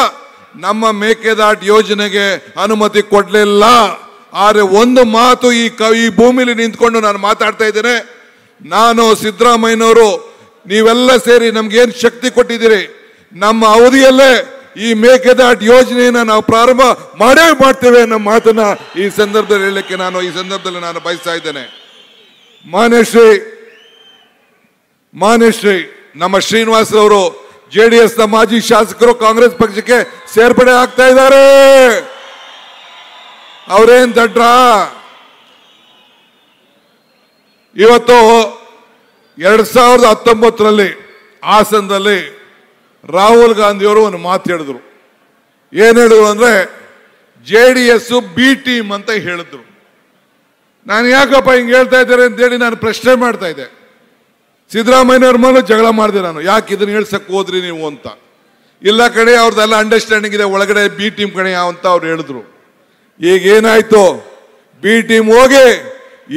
ನಮ್ಮ ಮೇಕೆದಾಟು ಯೋಜನೆಗೆ ಅನುಮತಿ ಕೊಡಲಿಲ್ಲ. ಆದರೆ ಒಂದು ಮಾತು ಈ ಭೂಮಿಲಿ ನಿಂತ್ಕೊಂಡು ನಾನು ಮಾತಾಡ್ತಾ ಇದ್ದೇನೆ. ನಾನು ಸಿದ್ದರಾಮಯ್ಯನವರು ನೀವೆಲ್ಲ ಸೇರಿ ನಮ್ಗೇನು ಶಕ್ತಿ ಕೊಟ್ಟಿದ್ದೀರಿ, ನಮ್ಮ ಅವಧಿಯಲ್ಲೇ ಈ ಮೇಕೆದಾಟು ಯೋಜನೆಯನ್ನ ನಾವು ಪ್ರಾರಂಭ ಮಾಡೇ ಮಾಡ್ತೇವೆ ಅನ್ನೋ ಮಾತನ್ನ ಈ ಸಂದರ್ಭದಲ್ಲಿ ಹೇಳಲಿಕ್ಕೆ ನಾನು ಬಯಸ್ತಾ ಇದ್ದೇನೆ. ಮಾನ್ಯಶ್ರೀ ನಮ್ಮ ಶ್ರೀನಿವಾಸ್ ಅವರು ಜೆಡಿಎಸ್ ನ ಮಾಜಿ ಶಾಸಕರು ಕಾಂಗ್ರೆಸ್ ಪಕ್ಷಕ್ಕೆ ಸೇರ್ಪಡೆ ಆಗ್ತಾ ಇದ್ದಾರೆ. ಅವರೇನ್ ದಡ್ರ? ಇವತ್ತು 2019ರಲ್ಲಿ ಹಾಸನದಲ್ಲಿ ರಾಹುಲ್ ಗಾಂಧಿಯವರು ಒಂದು ಮಾತು ಹೇಳಿದ್ರು. ಏನ್ ಹೇಳಿದ್ರು ಅಂದ್ರೆ JDS ಬಿ ಟೀಮ್ ಅಂತ ಹೇಳಿದ್ರು. ನಾನು ಯಾಕಪ್ಪ ಹಿಂಗೆ ಹೇಳ್ತಾ ಇದ್ದಾರೆ ಅಂತೇಳಿ ನಾನು ಪ್ರಶ್ನೆ ಮಾಡ್ತಾ ಇದ್ದೆ. ಸಿದ್ದರಾಮಯ್ಯವ್ರ ಮೇಲೆ ಜಗಳ ಮಾಡಿದೆ ನಾನು, ಯಾಕೆ ಇದನ್ನ ಹೇಳ್ಸಕ್ ಹೋದ್ರಿ ನೀವು ಅಂತ. ಇಲ್ಲ ಕಡೆ ಅವ್ರದ್ದೆಲ್ಲ ಅಂಡರ್ಸ್ಟ್ಯಾಂಡಿಂಗ್ ಇದೆ, ಒಳಗಡೆ ಬಿ ಟೀಮ್ ಕಡೆ ಅಂತ ಅವ್ರು ಹೇಳಿದ್ರು. ಈಗ ಏನಾಯ್ತು, ಬಿ ಟೀಮ್ ಹೋಗಿ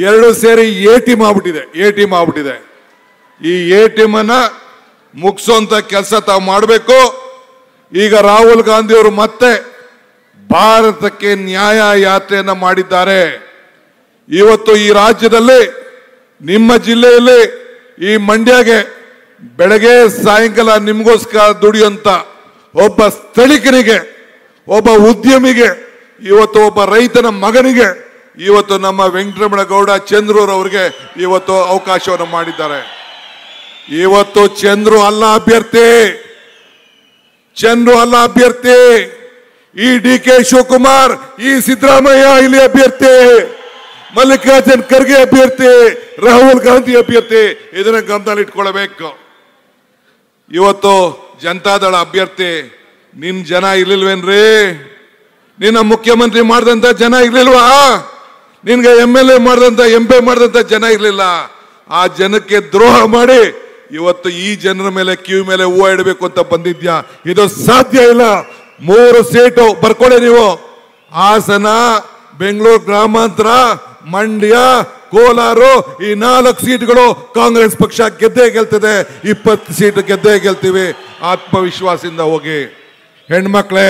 2 ಸೇರಿ ಎ ಟೀಮ್ ಆಗ್ಬಿಟ್ಟಿದೆ. ಈ ಎ ಟೀಮ್ ಅನ್ನ ಮುಗಿಸೋಂತ ಕೆಲಸ ತಾವು ಮಾಡಬೇಕು. ಈಗ ರಾಹುಲ್ ಗಾಂಧಿ ಅವರು ಮತ್ತೆ ಭಾರತಕ್ಕೆ ನ್ಯಾಯ ಯಾತ್ರೆಯನ್ನ ಮಾಡಿದ್ದಾರೆ. ಇವತ್ತು ಈ ರಾಜ್ಯದಲ್ಲಿ ನಿಮ್ಮ ಜಿಲ್ಲೆಯಲ್ಲಿ ಈ ಮಂಡ್ಯಗೆ ಬೆಳಗ್ಗೆ ಸಾಯಂಕಾಲ ನಿಮಗೋಸ್ಕರ ದುಡಿಯುವಂತ ಒಬ್ಬ ಸ್ಥಳೀಕರಿಗೆ, ಒಬ್ಬ ಉದ್ಯಮಿಗೆ, ಇವತ್ತು ಒಬ್ಬ ರೈತನ ಮಗನಿಗೆ ಇವತ್ತು ನಮ್ಮ ವೆಂಕಟರಮಣಗೌಡ ಚಂದ್ರೂರ್ ಅವರಿಗೆ ಇವತ್ತು ಅವಕಾಶವನ್ನು ಮಾಡಿದ್ದಾರೆ. ಇವತ್ತು ಚಂದ್ರು ಅಲ್ಲ ಅಭ್ಯರ್ಥಿ, ಈ DK ಶಿವಕುಮಾರ್, ಈ ಸಿದ್ದರಾಮಯ್ಯ ಇಲ್ಲಿ ಅಭ್ಯರ್ಥಿ, ಮಲ್ಲಿಕಾರ್ಜುನ್ ಖರ್ಗೆ ಅಭ್ಯರ್ಥಿ, ರಾಹುಲ್ ಗಾಂಧಿ ಅಭ್ಯರ್ಥಿ. ಇದನ್ನ ಗಮನದಲ್ಲಿ ಇಟ್ಕೊಳ್ಬೇಕು. ಇವತ್ತು ಜನತಾದಳ ಅಭ್ಯರ್ಥಿ, ನಿನ್ ಜನ ಇರ್ಲಿಲ್ವೇನ್ರಿ? ನಿನ್ನ ಮುಖ್ಯಮಂತ್ರಿ ಮಾಡಿದಂತ ಜನ ಇರ್ಲಿಲ್ವಾ? ನಿನ್ಗೆ MLA ಮಾಡಿದಂತ MP ಮಾಡಿದಂತ ಜನ ಇರ್ಲಿಲ್ಲ? ಆ ಜನಕ್ಕೆ ದ್ರೋಹ ಮಾಡಿ ಇವತ್ತು ಈ ಜನರ ಮೇಲೆ ಕಿವಿ ಮೇಲೆ ಹೂವು ಇಡಬೇಕು ಅಂತ ಬಂದಿದ್ಯಾ? ಇದು ಸಾಧ್ಯ ಇಲ್ಲ. 3 ಸೀಟು ಬರ್ಕೊಳ್ಳಿ ನೀವು. ಹಾಸನ, ಬೆಂಗಳೂರು ಗ್ರಾಮಾಂತರ, ಮಂಡ್ಯ, ಕೋಲಾರ, ಈ 4 ಸೀಟ್ಗಳು ಕಾಂಗ್ರೆಸ್ ಪಕ್ಷ ಗೆದ್ದೇ ಗೆಲ್ತದೆ. 20 ಸೀಟ್ ಗೆದ್ದೇ ಗೆಲ್ತೀವಿ. ಆತ್ಮವಿಶ್ವಾಸದಿಂದ ಹೋಗಿ. ಹೆಣ್ಮಕ್ಳೇ,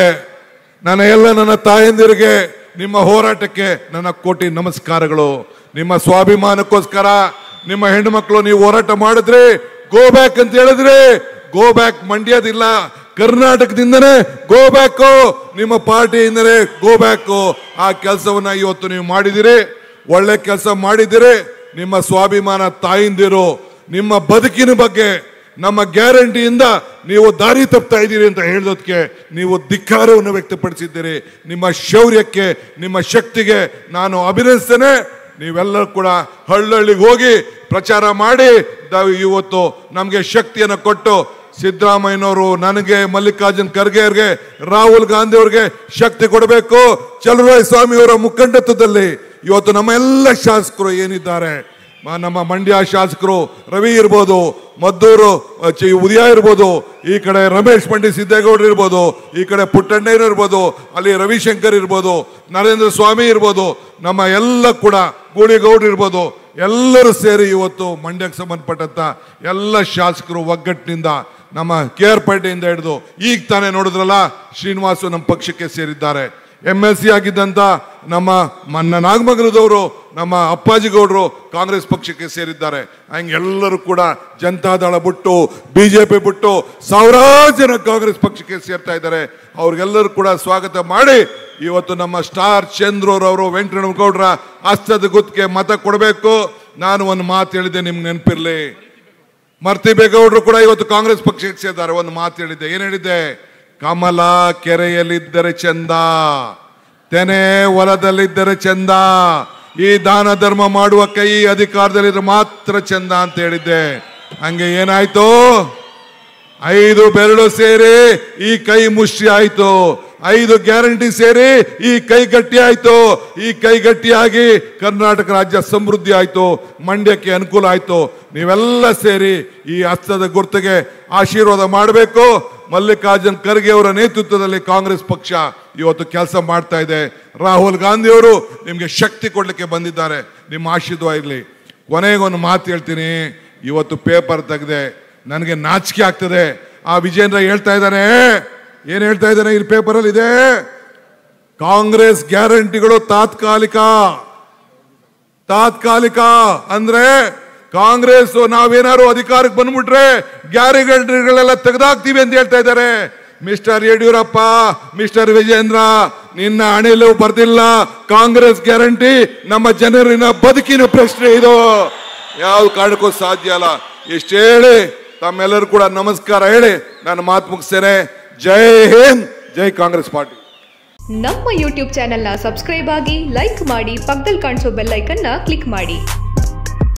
ನನ್ನ ತಾಯಂದಿರಿಗೆ ನಿಮ್ಮ ಹೋರಾಟಕ್ಕೆ ನನ್ನ ಕೋಟಿ ನಮಸ್ಕಾರಗಳು. ನಿಮ್ಮ ಸ್ವಾಭಿಮಾನಕ್ಕೋಸ್ಕರ ನಿಮ್ಮ ಹೆಣ್ಣುಮಕ್ಕಳು ನೀವು ಹೋರಾಟ ಮಾಡಿದ್ರೆ, ಗೋ ಬ್ಯಾಕ್ ಅಂತ ಹೇಳಿದ್ರೆ, ಗೋ ಬ್ಯಾಕ್ ಮಂಡ್ಯದಿಲ್ಲ, ಕರ್ನಾಟಕದಿಂದನೇ ಗೋ ಬ್ಯಾಕ್, ನಿಮ್ಮ ಪಾರ್ಟಿಯಿಂದನೇ ಗೋ ಬ್ಯಾಕ್. ಆ ಕೆಲಸವನ್ನ ಇವತ್ತು ನೀವು ಮಾಡಿದಿರಿ, ಒಳ್ಳೆ ಕೆಲಸ ಮಾಡಿದಿರಿ. ನಿಮ್ಮ ಸ್ವಾಭಿಮಾನ ತಾಯಿಂದಿರು, ನಿಮ್ಮ ಬದುಕಿನ ಬಗ್ಗೆ ನಮ್ಮ ಗ್ಯಾರಂಟಿಯಿಂದ ನೀವು ದಾರಿ ತಪ್ತಾ ಇದ್ದೀರಿ ಅಂತ ಹೇಳೋದಕ್ಕೆ ನೀವು ಧಿಕ್ಕಾರವನ್ನು ವ್ಯಕ್ತಪಡಿಸಿದ್ದೀರಿ. ನಿಮ್ಮ ಶೌರ್ಯಕ್ಕೆ, ನಿಮ್ಮ ಶಕ್ತಿಗೆ ನಾನು ಅಭಿನಂದಿಸ್ತೇನೆ. ನೀವೆಲ್ಲರೂ ಕೂಡ ಹಳ್ಳಿಗೆ ಹೋಗಿ ಪ್ರಚಾರ ಮಾಡಿ ಇವತ್ತು ನಮಗೆ ಶಕ್ತಿಯನ್ನು ಕೊಟ್ಟು ಸಿದ್ದರಾಮಯ್ಯನವರು ನನಗೆ, ಮಲ್ಲಿಕಾರ್ಜುನ್ ಖರ್ಗೆ ಅವ್ರಿಗೆ, ರಾಹುಲ್ ಗಾಂಧಿ ಅವ್ರಿಗೆ ಶಕ್ತಿ ಕೊಡಬೇಕು. ಚಲುವರಾಯಸ್ವಾಮಿ ಅವರ ಮುಖಂಡತ್ವದಲ್ಲಿ ಇವತ್ತು ನಮ್ಮ ಎಲ್ಲ ಶಾಸಕರು ಏನಿದ್ದಾರೆ, ನಮ್ಮ ಮಂಡ್ಯ ಶಾಸಕರು ರವಿ ಇರ್ಬೋದು, ಮದ್ದೂರು ಉದಯ ಇರ್ಬೋದು, ಈ ಕಡೆ ರಮೇಶ್ ಪಂಡಿತ್ ಸಿದ್ದೇಗೌಡರು ಇರ್ಬೋದು, ಈ ಕಡೆ ಪುಟ್ಟಣ್ಣಯ್ಯರು ಇರ್ಬೋದು, ಅಲ್ಲಿ ರವಿಶಂಕರ್ ಇರ್ಬೋದು, ನರೇಂದ್ರ ಸ್ವಾಮಿ ಇರ್ಬೋದು, ನಮ್ಮ ಎಲ್ಲ ಕೂಡ ಗೂಳಿಗೌಡರು ಇರ್ಬೋದು, ಎಲ್ಲರೂ ಸೇರಿ ಇವತ್ತು ಮಂಡ್ಯಕ್ಕೆ ಸಂಬಂಧಪಟ್ಟಂತ ಎಲ್ಲ ಶಾಸಕರು ಒಗ್ಗಟ್ಟಿನಿಂದ ನಮ್ಮ KR ಪೇಟೆಯಿಂದ ಹಿಡಿದು ಈಗ ತಾನೇ ನೋಡಿದ್ರಲ್ಲ ಶ್ರೀನಿವಾಸು ನಮ್ಮ ಪಕ್ಷಕ್ಕೆ ಸೇರಿದ್ದಾರೆ. MLC ಆಗಿದ್ದಂತ ನಮ್ಮ ನಾಗಮಂಗಲದವರು ನಮ್ಮ ಅಪ್ಪಾಜಿ ಗೌಡರು ಕಾಂಗ್ರೆಸ್ ಪಕ್ಷಕ್ಕೆ ಸೇರಿದ್ದಾರೆ. ಹಂಗೆಲ್ಲರೂ ಕೂಡ ಜನತಾದಳ ಬಿಟ್ಟು BJP ಬಿಟ್ಟು ಸಾವಿರಾರು ಜನ ಕಾಂಗ್ರೆಸ್ ಪಕ್ಷಕ್ಕೆ ಸೇರ್ತಾ ಇದ್ದಾರೆ. ಅವ್ರಿಗೆಲ್ಲರೂ ಕೂಡ ಸ್ವಾಗತ ಮಾಡಿ ಇವತ್ತು ನಮ್ಮ ಸ್ಟಾರ್ ಚಂದ್ರರವರು ವೆಂಕಟರಮಣಗೌಡರ ಹಸ್ತದ ಗುತ್ತಿಗೆ ಮತ ಕೊಡಬೇಕು. ನಾನು ಒಂದು ಮಾತು ಹೇಳಿದ್ದೆ, ನಿಮ್ಗೆ ನೆನಪಿರ್ಲಿ, ಮರ್ತಿಬೇಗೌಡರು ಕೂಡ ಇವತ್ತು ಕಾಂಗ್ರೆಸ್ ಪಕ್ಷಕ್ಕೆ ಸೇರಿದ್ದಾರೆ. ಒಂದು ಮಾತು ಹೇಳಿದ್ದೆ, ಏನ್ ಹೇಳಿದ್ದೆ? ಕಮಲ ಕೆರೆಯಲ್ಲಿದ್ದರೆ ಚಂದ, ತೆನೆ ಹೊಲದಲ್ಲಿದ್ದರೆ ಚಂದ, ಈ ದಾನ ಧರ್ಮ ಮಾಡುವ ಕೈ ಅಧಿಕಾರದಲ್ಲಿದ್ರೆ ಮಾತ್ರ ಚಂದ ಅಂತ ಹೇಳಿದ್ದೆ. ಹಂಗೆ ಏನಾಯ್ತು? 5 ಬೆರಳು ಸೇರಿ ಈ ಕೈ ಮುಷ್ಟಿ ಆಯ್ತು, 5 ಗ್ಯಾರಂಟಿ ಸೇರಿ ಈ ಕೈ ಗಟ್ಟಿ ಆಯ್ತು. ಈ ಕೈ ಗಟ್ಟಿಯಾಗಿ ಕರ್ನಾಟಕ ರಾಜ್ಯ ಸಮೃದ್ಧಿ ಆಯ್ತು, ಮಂಡ್ಯಕ್ಕೆ ಅನುಕೂಲ ಆಯ್ತು. ನೀವೆಲ್ಲ ಸೇರಿ ಈ ಹಸ್ತದ ಗುರುತಿಗೆ ಆಶೀರ್ವಾದ ಮಾಡಬೇಕು. ಮಲ್ಲಿಕಾರ್ಜುನ್ ಖರ್ಗೆ ಅವರ ನೇತೃತ್ವದಲ್ಲಿ ಕಾಂಗ್ರೆಸ್ ಪಕ್ಷ ಇವತ್ತು ಕೆಲಸ ಮಾಡ್ತಾ ಇದೆ. ರಾಹುಲ್ ಗಾಂಧಿ ಅವರು ನಿಮ್ಗೆ ಶಕ್ತಿ ಕೊಡ್ಲಿಕ್ಕೆ ಬಂದಿದ್ದಾರೆ, ನಿಮ್ಮ ಆಶೀರ್ವಾದ ಇರಲಿ. ಕೊನೆಗೊಂದು ಮಾತು ಹೇಳ್ತೀನಿ, ಇವತ್ತು ಪೇಪರ್ ತೆಗೆದೆ, ನನಗೆ ನಾಚಿಕೆ ಆಗ್ತದೆ. ಆ ವಿಜೇಂದ್ರ ಹೇಳ್ತಾ ಇದ್ದಾನೆ, ಏನ್ ಹೇಳ್ತಾ ಇದ್ದಾನೆ ಈ ಪೇಪರಲ್ಲಿ ಇದೆ, ಕಾಂಗ್ರೆಸ್ ಗ್ಯಾರಂಟಿಗಳು ತಾತ್ಕಾಲಿಕ ಅಂದ್ರೆ ಕಾಂಗ್ರೆಸ್ ನಾವೇನಾದ್ರು ಅಧಿಕಾರಕ್ಕೆ ಬಂದ್ಬಿಟ್ರೆ ಗ್ಯಾರಂಟಿಗಳೆಲ್ಲ ತೆಗೆದಾಕ್ತೀವಿ ಅಂತ ಹೇಳ್ತಾ ಇದ್ದಾರೆ. ಮಿಸ್ಟರ್ ಯಡಿಯೂರಪ್ಪ, ಮಿಸ್ಟರ್ ವಿಜೇಂದ್ರ, ನಿನ್ನ ಹಣೆಯಲ್ಲೂ ಬರ್ದಿಲ್ಲ ಕಾಂಗ್ರೆಸ್ ಗ್ಯಾರಂಟಿ. ನಮ್ಮ ಜನರಿನ ಬದುಕಿನ ಪ್ರಶ್ನೆ ಇದು, ಯಾವ ಕಾರಣಕ್ಕೂ ಸಾಧ್ಯ ಅಲ್ಲ. ಇಷ್ಟು ಹೇಳಿ ತಮ್ಮೆಲ್ಲರೂ ಕೂಡ ನಮಸ್ಕಾರ ಹೇಳಿ ನಾನು ಮಾತು ಮುಗಿಸ್ತೇನೆ. ಜೈ ಹಿಂದ್, ಜೈ ಕಾಂಗ್ರೆಸ್ ಪಾರ್ಟಿ. ನಮ್ಮ ಯೂಟ್ಯೂಬ್ ಚಾನೆಲ್ನ ಸಬ್ಸ್ಕ್ರೈಬ್ ಆಗಿ, ಲೈಕ್ ಮಾಡಿ, ಪಕ್ಕದಲ್ಲಿ ಕಾಣಿಸೋ ಬೆಲ್ ಐಕನ್ನ ಕ್ಲಿಕ್ ಮಾಡಿ.